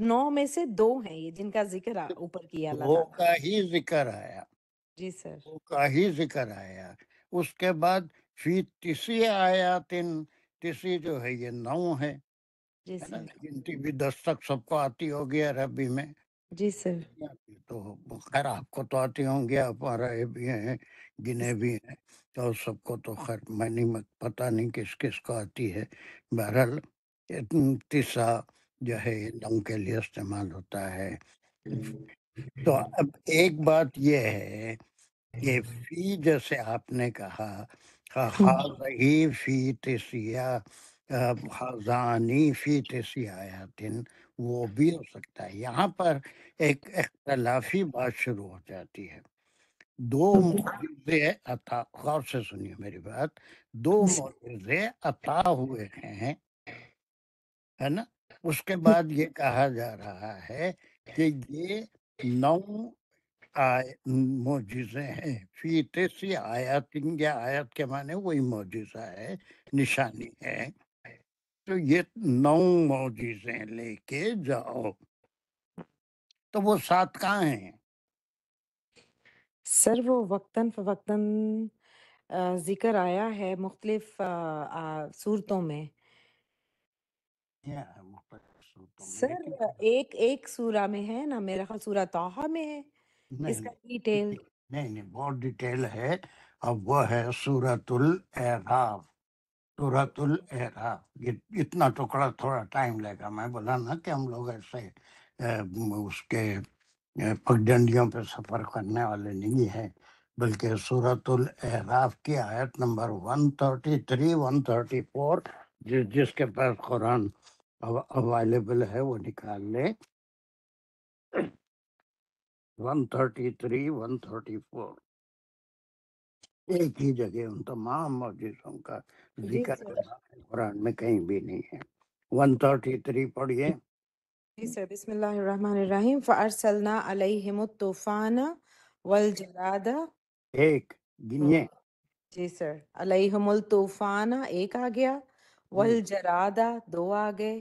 9 میں سے 2 ہیں یہ جن کا ذکر اوپر کیا اللہ دو تعالیٰ، کا ہی ذکر آیا، جی سر، دو کا ہی ذکر آیا۔ اس کے بعد فی تسی آیاتن، تسی جو ہے یہ 9 ہے جی نا، سر، گنتی بھی 10 تک سب کو آتی ہوگی عربی میں، جی سر. تو خیر آپ کو تو آتی ہوں گی، آپ رہے بھی ہیں، گنے بھی ہیں، تو سب کو تو خیر میں نہیں پتہ نہیں کس کس کو آتی ہے. بہرحال تیسا جو ہے نو کے لیے استعمال ہوتا ہے. تو اب ایک بات یہ ہے کہ فی جیسے آپ نے کہا خاضی فی تسیہ خاضانی فی تسیہ آیاتن، وہ بھی ہو سکتا ہے. یہاں پر ایک اختلافی بات شروع ہو جاتی ہے. دو معجزے عطا، غور سے سنیے میری بات، دو معجزے عطا ہوئے ہیں، ہے نا. اس کے بعد یہ کہا جا رہا ہے کہ یہ 9 معجزے ہیں. فی تیسری آیات، یہ آیت کے معنی وہی معجزہ ہے، نشانی ہے. تو یہ 9 معجزے لے کے جاؤ. تو وہ 7 کہاں ہیں؟ سر وہ وقتاً فوقتاً ذکر آیا ہے مختلف صورتوں میں. کیا ہے مختلف صورتوں میں؟ سر لیکن ایک سورہ میں ہے نا، میرا خیال سورہ طٰہٰ میں ہے اس کا ڈیٹیل. نہیں بہت ڈیٹیل ہے. اب وہ ہے سورۃ الاعراف. سورۃ الاعراف اتنا ٹکڑا تھوڑا ٹائم لے گا. میں بولا نا کہ ہم لوگ ایسے اس کے پگڈنڈیوں پہ سفر کرنے والے نہیں ہیں، بلکہ سورۃ الاعراف کی آیت نمبر 133 134، جس کے پاس قرآن اویلیبل ہے وہ نکال لے. 133 134 ایک ہی جگہ ان تمام معجزوں کا جی ذکر سر. ہے، قرآن میں کہیں بھی نہیں ہے. 133 پڑھیے. جی سر. بسم اللہ الرحمن الرحیم. فَأَرْسَلْنَا عَلَيْهِمُ الطُّوفَانَ وَالْجَرَادَ. ایک گنیے. جی سر. علیہم الطوفان ایک آ گیا، والجراد 2 آ گئے،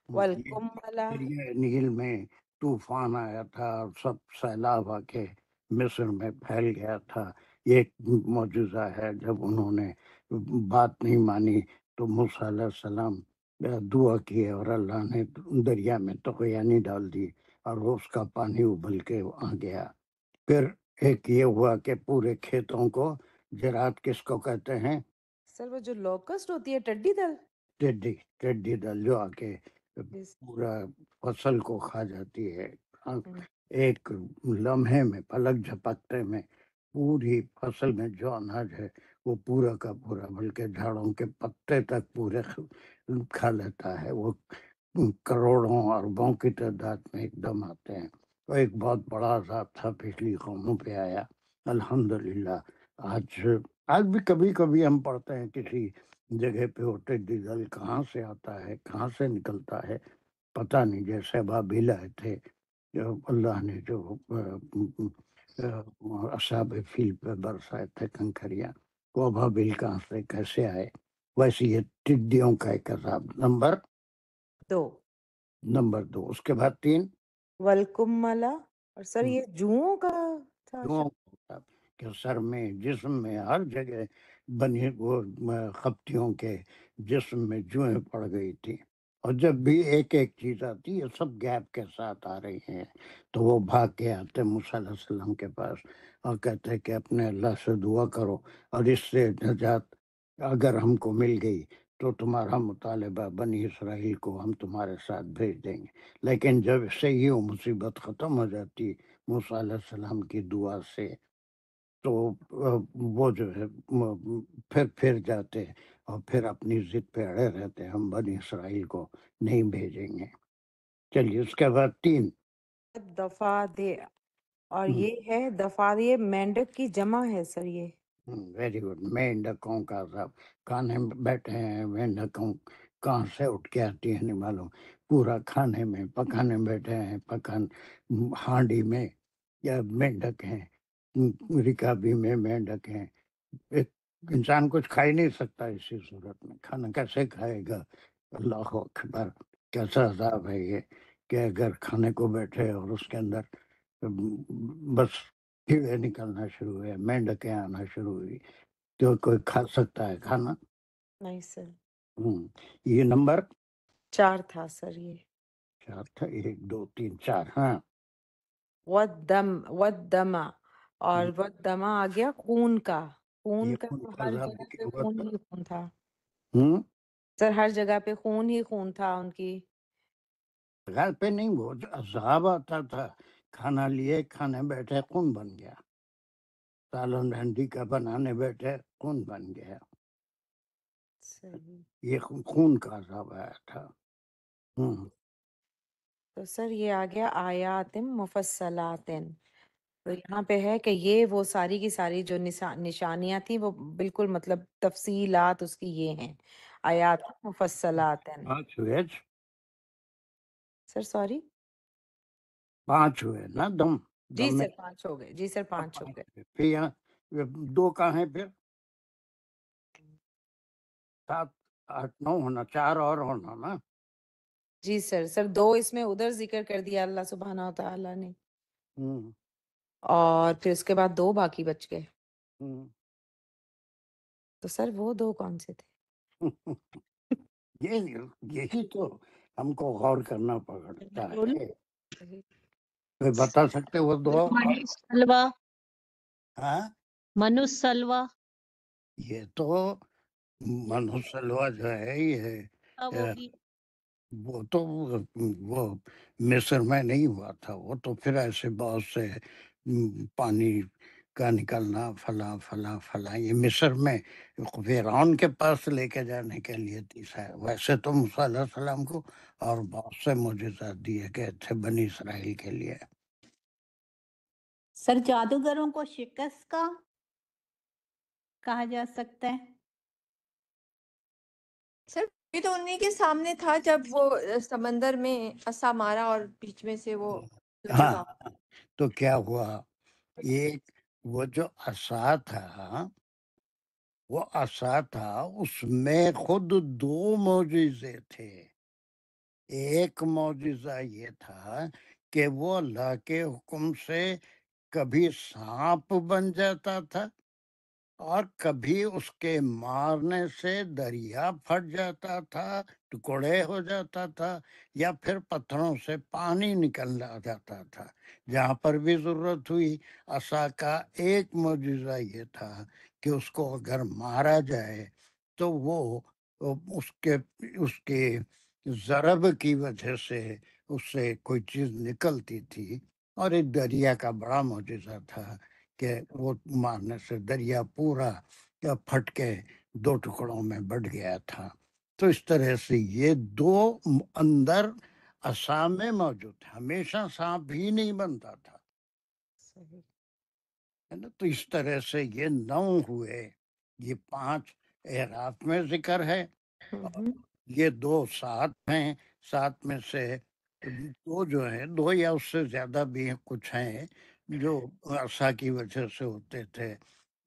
والقمل. دریا نیل میں طوفان آیا تھا، سب سیلاب آ کے مصر میں پھیل گیا تھا. یہ ایک معجزہ ہے. جب انہوں نے بات نہیں مانی تو موسیٰ علیہ السلام دعا کی اور اللہ نے دریا میں طغیانی ڈال دی اور اس کا پانی ابل کے آ گیا. پھر ایک یہ ہوا کہ پورے کھیتوں کو، جراد کس کو کہتے ہیں؟ سر وہ جو لوکسٹ ہوتی ہے، ٹڈی دل. ٹڈی دل جو آ کے پورا فصل کو کھا جاتی ہے. ایک لمحے میں، پلک جھپکتے میں پوری فصل میں جو اناج ہے وہ پورا کا پورا، بلکہ جھاڑوں کے پتے تک پورے کھا لیتا ہے. وہ کروڑوں اربوں کی تعداد میں ایک دم آتے ہیں. تو ایک بہت بڑا عذاب تھا، پچھلی قوموں پہ آیا. الحمدللہ آج بھی کبھی کبھی ہم پڑھتے ہیں کسی جگہ پہ ہوتے ڈیزل کہاں سے آتا ہے، کہاں سے نکلتا ہے پتہ نہیں. جیسے بابل آئے تھے، جو اللہ نے جو اصحاب فیل پہ برسائے تھے کنکریاں، وہ بابل کہاں سے کیسے آئے. ویسے یہ ٹڈیوں کا ایک عذاب. نمبر 2. اس کے بعد 3 والقمل. اور سر یہ جوؤں کا تھا. کہ سر میں، جسم میں، ہر جگہ بنی وہ خپتیوں کے جسم میں جوئیں پڑ گئی تھی. اور جب بھی ایک ایک چیز آتی ہے سب گیپ کے ساتھ آ رہی ہیں، تو وہ بھاگ کے آتے موسیٰ علیہ السلام کے پاس اور کہتے کہ اپنے اللہ سے دعا کرو، اور اس سے نجات اگر ہم کو مل گئی تو تمہارا مطالبہ بنی اسرائیل کو ہم تمہارے ساتھ بھیج دیں گے. لیکن جب سے ہی وہ مصیبت ختم ہو جاتی موسیٰ علیہ السلام کی دعا سے، تو وہ جو ہے پھر جاتے اور پھر اپنی ضد پہ اڑے رہتے، ہم بنی اسرائیل کو نہیں بھیجیں گے. چلیے اس کے بعد 3 دفعہ دے. اور یہ ہے دفعہ، یہ مینڈک کی جمع ہے سر. یہ ویری گڈ. مینڈکوں کا عذاب. کھانے میں بیٹھے ہیں، مینڈکوں کہاں سے اٹھ کے آتی ہے نہیں معلوم. پورا کھانے میں پکانے بیٹھے ہیں، ہانڈی میں یا مینڈک ہیں، رکابی میں مینڈک ہیں. ایک انسان کچھ کھا ہی نہیں سکتا اسی صورت میں. کھانا کیسے کھائے گا؟ اللہ اکبر، کیسا عذاب ہے یہ کہ اگر کھانے کو بیٹھے اور اس کے اندر بس کیڑے نکلنا شروع ہوئے، مینڈکیں آنا شروع ہوئی، تو کوئی کھا سکتا ہے کھانا؟ نہیں سر. یہ نمبر 4 تھا سر. یہ 4 تھا. 1 2 3 4. ہاں والدم اور والدم آ گیا خون کا، خون یہ کا خون تو کا ہر عذاب جگہ کیا پہ ہوا خون تھا؟ ہی خون تھا ہوں سر، ہر جگہ پہ خون ہی خون تھا ان کی. گھر پہ نہیں، وہ جو عذاب آتا تھا، کھانا لیے، کھانے بیٹھے، خون بن گیا، سالن ہنڈی کا بنانے بیٹھے، خون بن گیا. صحیح. یہ خون کا عذاب آیا تھا. تو سر یہ آ گیا آیات مفصلات. تو یہاں پہ ہے کہ یہ وہ ساری کی ساری جو نشانیاں تھیں وہ بالکل مطلب تفصیلات اس کی یہ ہیں، آیات مفصلات. 5 ہوئے، سر سوری، 5 ہوئے نا دم جی دم میں. سر 5 ہو گئے، جی سر 5 ہو 5 گئے. ہوئے. پھر یہاں 2 کہاں ہیں؟ پھر 7 8 9 ہونا، 4 اور ہونا نا. جی سر، سر 2 اس میں ادھر ذکر کر دیا اللہ سبحانہ و تعالیٰ نے، ہوں اور پھر اس کے بعد 2 باقی بچ گئے. ہوں تو سر وہ 2 کون سے تھے؟ یہی تو ہم کو غور کرنا پڑتا بولو. ہے. کوئی بتا سکتے وہ 2؟ سلوا، ہاں، منو سلوا، یہ تو منحصلوا جو ہے یہ وہ بھی وہ تو وہ مصر میں نہیں ہوا تھا، وہ تو پھر ایسے بہت سے پانی کا نکلنا فلاں فلاں فلاں، یہ مصر میں فرعون کے پاس لے کے جانے کے لیے تھی. ویسے تو موسیٰ علیہ السلام کو اور بہت سے معجزات دیے گئے تھے بنی اسرائیل کے لیے. سر جادوگروں کو شکست کا کہا جا سکتا ہے. سر یہ تو انہی کے سامنے تھا جب وہ سمندر میں عصا مارا اور بیچ میں سے وہ ہاں، لوگ تو کیا ہوا، ایک وہ جو عصا تھا، وہ عصا تھا، اس میں خود 2 معجزے تھے. ایک معجزہ یہ تھا کہ وہ اللہ کے حکم سے کبھی سانپ بن جاتا تھا اور کبھی اس کے مارنے سے دریا پھٹ جاتا تھا، ٹکڑے ہو جاتا تھا، یا پھر پتھروں سے پانی نکل جاتا تھا. جہاں پر بھی ضرورت ہوئی، عصا کا ایک معجزہ یہ تھا کہ اس کو اگر مارا جائے تو وہ اس کے ضرب کی وجہ سے اس سے کوئی چیز نکلتی تھی. اور ایک دریا کا بڑا معجزہ تھا کہ وہ مارنے سے دریا پورا پھٹ کے 2 ٹکڑوں میں بٹ گیا تھا. تو اس طرح سے یہ 2 اندر عصا میں موجود تھے. ہمیشہ سانپ ہی نہیں بنتا تھا، صحیح. ہے نا. تو اس طرح سے یہ 9 ہوئے. یہ 5 اعراف میں ذکر ہے، اور یہ 2 7 ہیں. 7 میں سے 2 جو ہیں، 2 یا اس سے زیادہ بھی کچھ ہیں جو عصا کی وجہ سے ہوتے تھے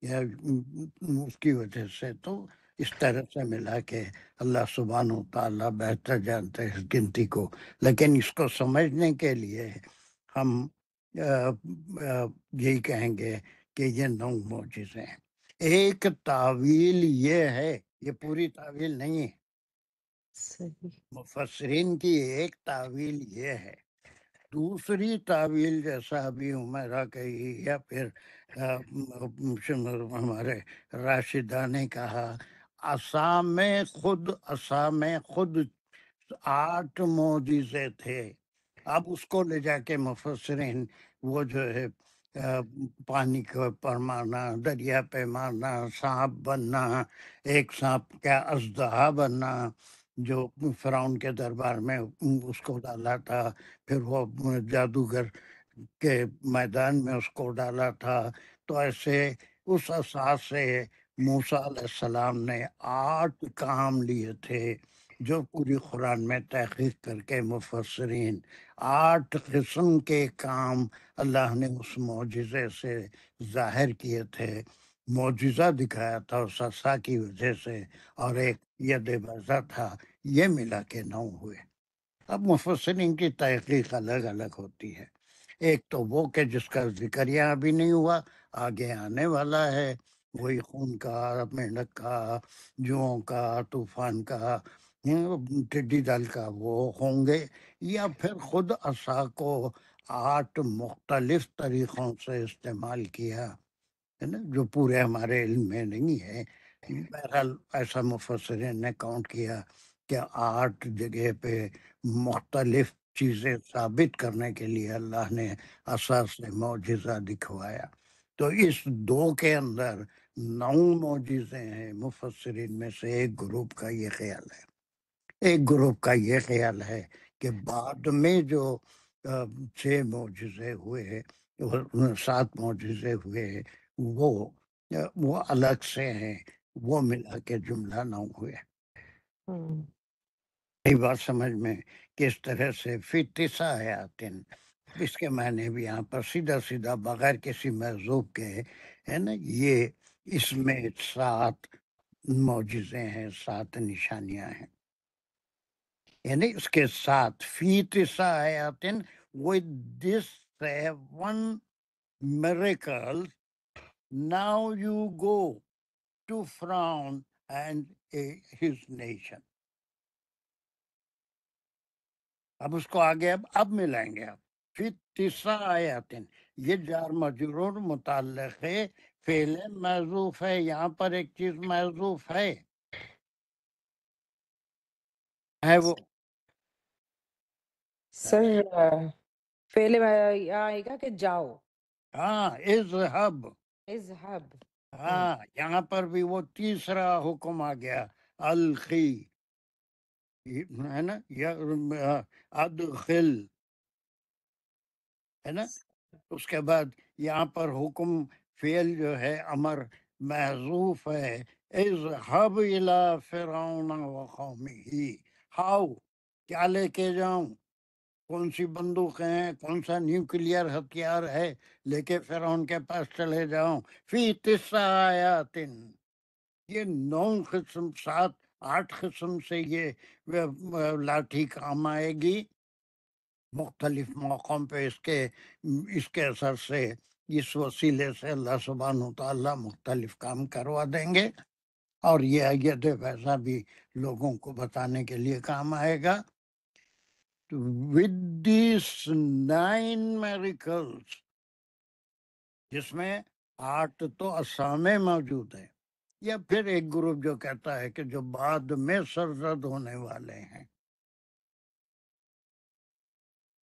یا اس کی وجہ سے. تو اس طرح سے ملا کے اللہ سبحانہ و تعالیٰ بہتر جانتے ہیں اس گنتی کو. لیکن اس کو سمجھنے کے لیے ہم یہی کہیں گے کہ یہ 9 معجزے ہیں. ایک تعویل یہ ہے، یہ پوری تعویل نہیں ہے. صحیح. مفسرین کی ایک تعویل یہ ہے. دوسری تعویل جیسا ابھی عمیرہ کہی یا پھر ہمارے راشدہ نے کہا، عصا میں خود 8 معجزے تھے. اب اس کو لے جا کے مفسرین وہ جو ہے پانی کے پر مارنا، دریا پہ مارنا، سانپ بننا، ایک سانپ کا اژدہا بننا جو فرعون کے دربار میں اس کو ڈالا تھا، پھر وہ جادوگر کے میدان میں اس کو ڈالا تھا. تو ایسے اس اساس سے موسیٰ علیہ السلام نے 8 کام لیے تھے جو پوری قرآن میں تحقیق کر کے مفسرین 8 قسم کے کام اللہ نے اس معجزے سے ظاہر کیے تھے. معجزہ دکھایا تھا اس عصا کی وجہ سے، اور ایک ید بیضا تھا. یہ ملا کے 9 ہوئے. اب مفسرین کی تحقیق الگ الگ ہوتی ہے. ایک تو وہ کہ جس کا ذکر یہاں ابھی نہیں ہوا، آگے آنے والا ہے، وہی خون کا، مینڈک کا، جوؤں کا، طوفان کا، ٹڈی دل کا وہ ہوں گے، یا پھر خود عصا کو 8 مختلف طریقوں سے استعمال کیا ہے نا، جو پورے ہمارے علم میں نہیں ہے. بہرحال ایسا مفسرین نے کاؤنٹ کیا کہ 8 جگہ پہ مختلف چیزیں ثابت کرنے کے لیے اللہ نے عصا سے معجزہ دکھوایا. تو اس 2 کے اندر 9 معجزے ہیں. مفسرین میں سے ایک گروپ کا یہ خیال ہے، ایک گروپ کا یہ خیال ہے کہ بعد میں جو 6 معجزے ہوئے، 7 معجزے ہوئے، وہ الگ سے ہیں، وہ ملا کے جملہ 9 ہوئے. یہی بات سمجھ میں کس طرح سے فی 9 آیات، اس کے معنی بھی یہاں پر سیدھا سیدھا بغیر کسی محذوب کے ہے نا، یہ اس میں 7 معجزے ہیں، 7 نشانیاں ہیں. یعنی اس کے ساتھ فی 9 آیات with this 7 miracles now you go to Pharaoh and his nation. اب اس کو آگے اب ملائیں گے. آپ فی 9 آیات، یہ جار مجرور متعلق ہے، فعل محذوف ہے. یہاں پر ایک چیز محذوف ہے وہ سر فعل آئے گا کہ جاؤ. ہاں اذهب. اذهب. ہاں یہاں پر بھی وہ تیسرا حکم آ گیا، الخی ہے نا، یا ادخل ہے نا. اس کے بعد یہاں پر حکم فعل جو ہے امر محذوف ہے، اذهب الى فرعون وقومه. ہاؤ، کیا لے کے جاؤں، کون سی بندوقیں ہیں، کون سا نیوکلیئر ہتھیار ہے، لے کے فرعون کے پاس چلے جاؤں. فی 9 آیات، یہ 9 قسم، 7 8 قسم سے یہ لاٹھی کام آئے گی. مختلف موقعوں پہ اس کے اثر سے، اس وسیلے سے اللہ سبحانہ وتعالیٰ مختلف کام کروا دیں گے. اور یہ آیت ویسا بھی لوگوں کو بتانے کے لیے کام آئے گا. with these 9 miracles، جس میں 8 تو اسامے موجود ہیں، یا پھر ایک گروپ جو کہتا ہے کہ جو بعد میں سرزد ہونے والے ہیں.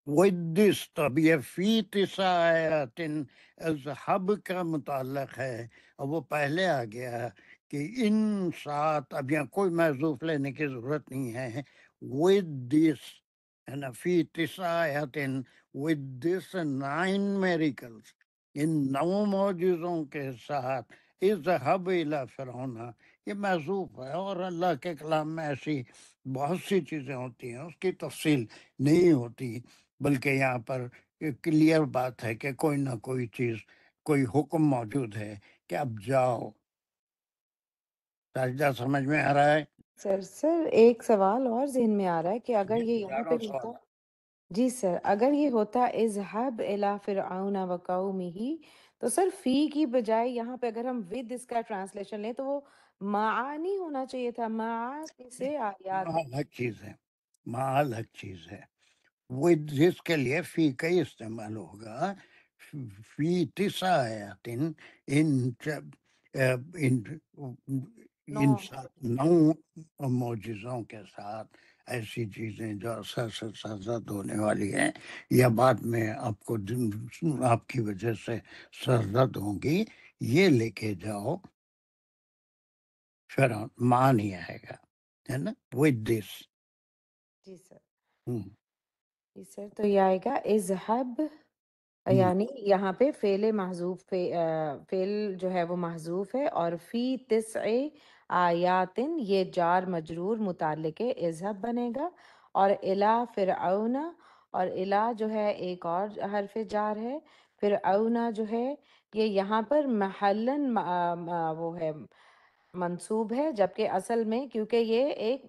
وَدِّس، تب یہ فی 9 آیات اذهب کا متعلق ہے، اور وہ پہلے آ گیا کہ ان 7، اب یہاں کوئی محذوف لینے کی ضرورت نہیں ہے. وَدِّس ہے نا، فی 9 آیات وَدِّس 9 miracles، ان 9 معجزوں کے ساتھ، اذهب الى فرعون، یہ محذوف ہے. اور اللہ کے کلام میں ایسی بہت سی چیزیں ہوتی ہیں، اس کی تفصیل نہیں ہوتی، بلکہ یہاں پر کلیئر بات ہے کہ کوئی نہ کوئی چیز، کوئی حکم موجود ہے کہ اب جاؤ. ساجدہ سمجھ میں آ رہا ہے؟ سر ایک سوال اور ذہن میں آ رہا ہے کہ اگر یہ یہ یہاں پہ گیارہ ہوتا، سوال. جی سر، اگر یہ ہوتا اذهب الى فرعون وقومه، تو سر فی کی بجائے یہاں پہ اگر ہم ود اس کا ٹرانسلیشن لیں تو وہ معا نہیں ہونا چاہیے تھا، معا سے آیات. ماں الگ چیز ہے، ماں الگ چیز ہے. وہ جس کے لیے فی کا ہی استعمال ہوگا. فی 9 آیات، ان 9 معجزوں کے ساتھ ایسی چیزیں جو اثر سے سرزد ہونے والی ہیں، یا بعد میں آپ کو آپ کی وجہ سے سرزد ہوں گی، یہ لے کے جاؤ. فرعون ماں نہیں آئے گا، ہے نا، with this. جی سر. ہوں. جی سر، تو یہ آئے گا اذهب، یعنی یہاں پہ فعل محذوف، فعل جو ہے وہ محذوف ہے، اور فی 9 آیات یہ جار مجرور متعلق اذهب بنے گا، اور الا فرعون، اور الا جو ہے ایک اور حرف جار ہے. فرعون جو ہے یہ یہاں پر محلن وہ ہے منصوب ہے، جبکہ اصل میں کیونکہ یہ ایک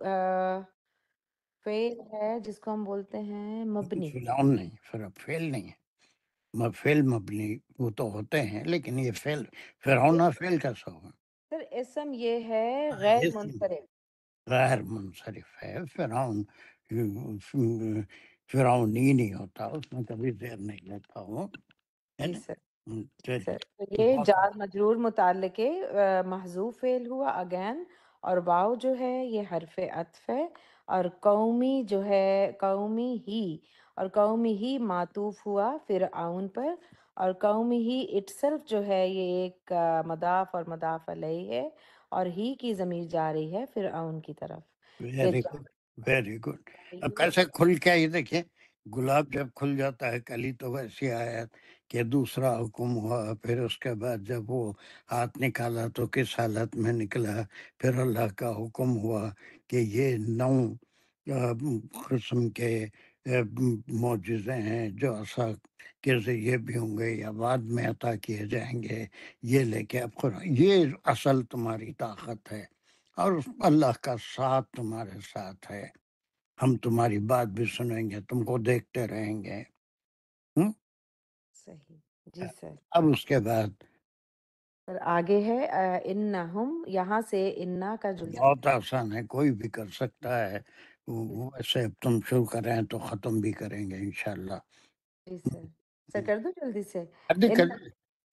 فعل ہے جس کو ہم بولتے ہیں مبنی. فرعون نہیں، فعل نہیں ہے. فعل مبنی وہ تو ہوتے ہیں، لیکن یہ فعل فرعون فعل کیسا ہوگا؟ سر اسم یہ ہے غیر اسم منصرف. غیر منصرف ہے. فرعون فرعون ہی نہیں ہوتا، اس میں کبھی زیر نہیں لیتا ہوں، ہے جی نا؟ سر چلیے سر تو تو یہ بہت جار مجرور متعلق محذوف فعل ہوا اگین، اور واو جو ہے یہ حرف عطف ہے، اور قومی جو ہے قومی ہی، اور قومی ہی معطوف ہوا فرعون پر، اور قومی ہی اٹسلف جو ہے یہ ایک مضاف اور مضاف علیہ ہے، اور ہی کی ضمیر جا رہی ہے فرعون کی طرف۔ Very good, very good. اب کیسے کھل کے یہ دیکھیں، گلاب جب کھل جاتا ہے کلی تو ویسی آیت کہ دوسرا حکم ہوا، پھر اس کے بعد جب وہ ہاتھ نکالا تو کس حالت میں نکلا، پھر اللہ کا حکم ہوا کہ یہ 9 قسم کے معجزے ہیں جو عصا کے ذریعے بھی ہوں گے یا بعد میں عطا کیے جائیں گے، یہ لے کے اب یہ اصل تمہاری طاقت ہے، اور اللہ کا ساتھ تمہارے ساتھ ہے، ہم تمہاری بات بھی سنیں گے، تم کو دیکھتے رہیں گے۔ ہم؟ صحیح جی سر۔ اب اس کے بعد سر آگے ہے انہم، یہاں سے انا کا جملہ بہت آسان ہے، کوئی بھی کر سکتا ہے، ویسے اب تم شروع کریں تو ختم بھی کریں گے انشاءاللہ۔ جی سر۔ سر کر دوں جلدی سے؟ کر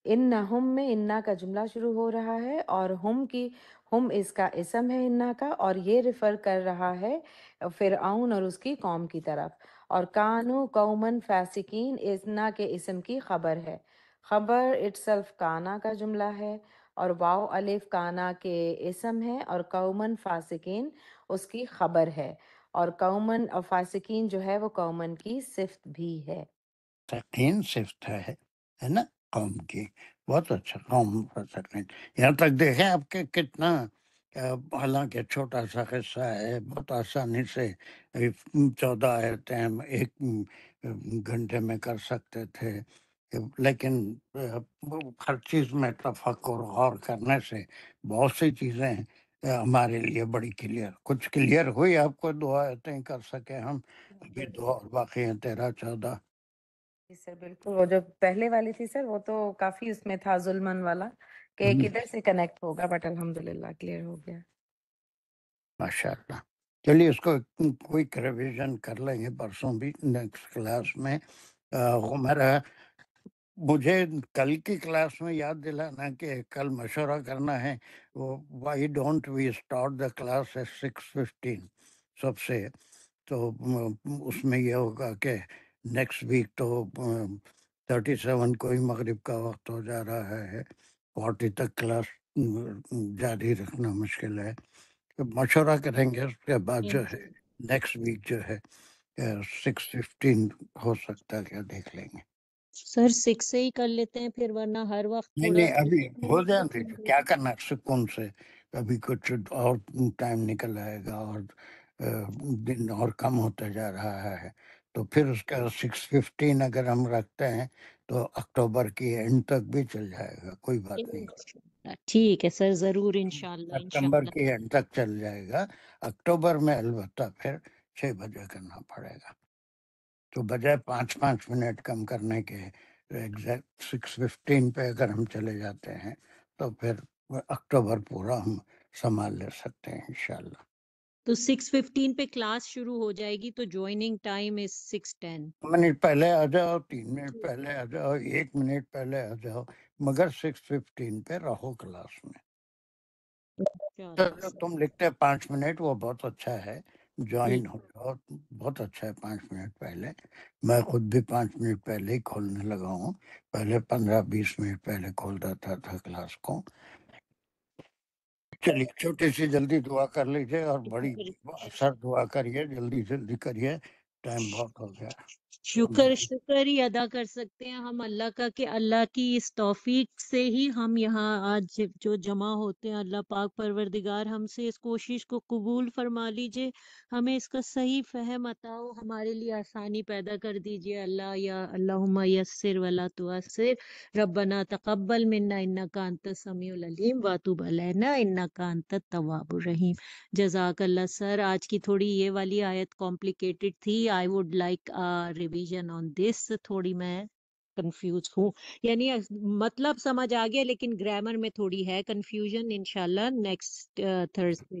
انہم میں انا کا جملہ شروع ہو رہا ہے، اور ہم اس کا اسم ہے انا کا، اور یہ ریفر کر رہا ہے فرعون اور اس کی قوم کی طرف، اور کانو قومن فاسقین انا کے اسم کی خبر ہے، خبر اٹسلف کانا کا جملہ ہے، اور واو الف کانا کے اسم ہے، اور قومن فاسقین اس کی خبر ہے، اور قومن اور فاسقین جو ہے وہ قومن کی صفت بھی ہے۔ سکین صفت ہے نا قوم کی، بہت اچھا قوم پر سکین۔ یہاں تک دیکھیں آپ کے کتنا حالانکہ چھوٹا سا قصہ ہے، بہت آسانی سے 14 آیتیں ہم ایک گھنٹے میں کر سکتے تھے، لیکن ہر چیز میں تفکر غور کرنے سے بہت سی چیزیں ہمارے لیے بڑی کلیئر، کچھ کلیئر ہوئی، آپ کو 2 آیتیں کر سکے ہم، ابھی 2 اور باقی ہیں 13 14۔ جی سر بالکل، وہ جو پہلے والی تھی سر وہ تو کافی اس میں تھا ظلمن والا کہ کدھر سے کنیکٹ ہوگا، بٹ الحمدللہ کلیئر ہو گیا۔ ماشاء اللہ، چلیے اس کو کوئی ریویژن کر لیں گے پرسوں بھی نیکسٹ کلاس میں۔ میرا مجھے کل کی کلاس میں یاد دلانا کہ کل مشورہ کرنا ہے، why don't we start the class at 6:15 سب سے، تو اس میں یہ ہوگا کہ نیکسٹ ویک تو 37 کو ہی مغرب کا وقت ہو جا رہا ہے، 40 تک کلاس جاری رکھنا مشکل ہے، مشورہ کریں گے، اس کے بعد جو ہے نیکسٹ ویک جو ہے 6:15 ہو سکتا ہے، کیا دیکھ لیں گے۔ سر 6 سے ہی کر لیتے ہیں پھر، ورنہ ہر وقت نہیں تھوڑا نہیں، ابھی ہو جائیں گے، کیا کرنا ہے سکون سے، ابھی کچھ اور ٹائم نکل آئے گا، اور دن اور کم ہوتا جا رہا ہے، تو پھر اس کا 6:15 اگر ہم رکھتے ہیں تو اکتوبر کی اینڈ تک بھی چل جائے گا، کوئی بات نہیں، ٹھیک ہے سر، ضرور انشاءاللہ سپتمبر انشاءاللہ۔ کی اینڈ تک چل جائے گا، اکتوبر میں البتہ پھر 6 بجے کرنا پڑے گا، تو بجائے 5 منٹ کم کرنے کے ایگزیکٹ 6:15 پہ اگر ہم چلے جاتے ہیں تو پھر اکتوبر پورا ہم سنبھال لے سکتے ہیں انشاءاللہ۔ تو 6:15 پہ کلاس شروع ہو جائے گی، تو جوائننگ ٹائم از 6:10۔ منٹ پہلے آ جاؤ، 3 منٹ پہلے آ جاؤ، 1 منٹ پہلے آ جاؤ، مگر 6:15 پہ رہو کلاس میں۔ انشاءاللہ۔ تم لکھتے 5 منٹ، وہ بہت اچھا ہے، جوائن ٹھیک ہو جاؤ، بہت اچھا ہے 5 منٹ پہلے، میں خود بھی 5 منٹ پہلے ہی کھولنے لگا ہوں، پہلے 15-20 منٹ پہلے کھولتا تھا کلاس کو۔ چلیے چھوٹی سی جلدی دعا کر لیجیے، اور بڑی اثر دعا کریے، جلدی جلدی کریے، ٹائم بہت ہو گیا۔ شکر ہی ادا کر سکتے ہیں ہم اللہ کا کہ اللہ کی اس توفیق سے ہی ہم یہاں آج جو جمع ہوتے ہیں، اللہ پاک پروردگار ہم سے اس کوشش کو قبول فرما لیجئے، ہمیں اس کا صحیح فہم عطا ہو، ہمارے لیے آسانی پیدا کر دیجئے اللہ، یا اللہم یسر ولا تعسر، ربنا تقبل منا انکا انت السمیع العلیم واتوب علینا انکا انت التواب الرحیم۔ جزاک اللہ سر، آج کی تھوڑی یہ والی آیت کمپلیکیٹڈ تھی، آئی ووڈ لائک ریویژن آن دس، تھوڑی میں کنفیوز ہوں، یعنی مطلب سمجھ آ گیا لیکن گرامر میں تھوڑی ہے کنفیوژن، انشاءاللہ نیکسٹ تھرسڈے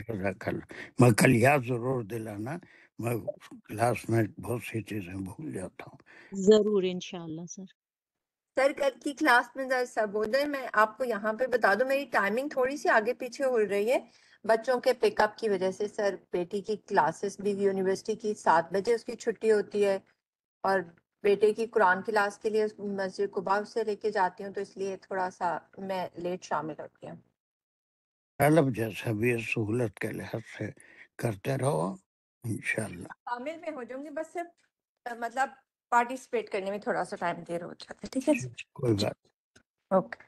جزاک اللہ۔ میں کل یاد ضرور دلانا، میں کلاس میں بہت سی چیزیں بھول جاتا ہوں۔ ضرور انشاءاللہ سر سر کل کی کلاس میں ذرا سبودر میں آپ کو یہاں پہ بتا دوں، میری ٹائمنگ تھوڑی سی آگے پیچھے ہو رہی ہے بچوں کے پک اپ کی وجہ سے۔ سر بیٹی کی کلاسز بھی یونیورسٹی کی 7 بجے اس کی چھٹی ہوتی ہے، اور بیٹے کی قرآن کلاس کے لیے مسجد قباء سے لے کے جاتی ہوں، تو اس لیے تھوڑا سا میں لیٹ شامل ہوتی ہوں۔ طلب جیسا بھی ہے سہولت کے لحاظ سے کرتے رہو انشاءاللہ۔ شامل میں ہو جاؤں گی، بس صرف مطلب پارٹیسپیٹ کرنے میں تھوڑا سا ٹائم دیر ہو جاتا ہے۔ ٹھیک ہے کوئی بات اوکے۔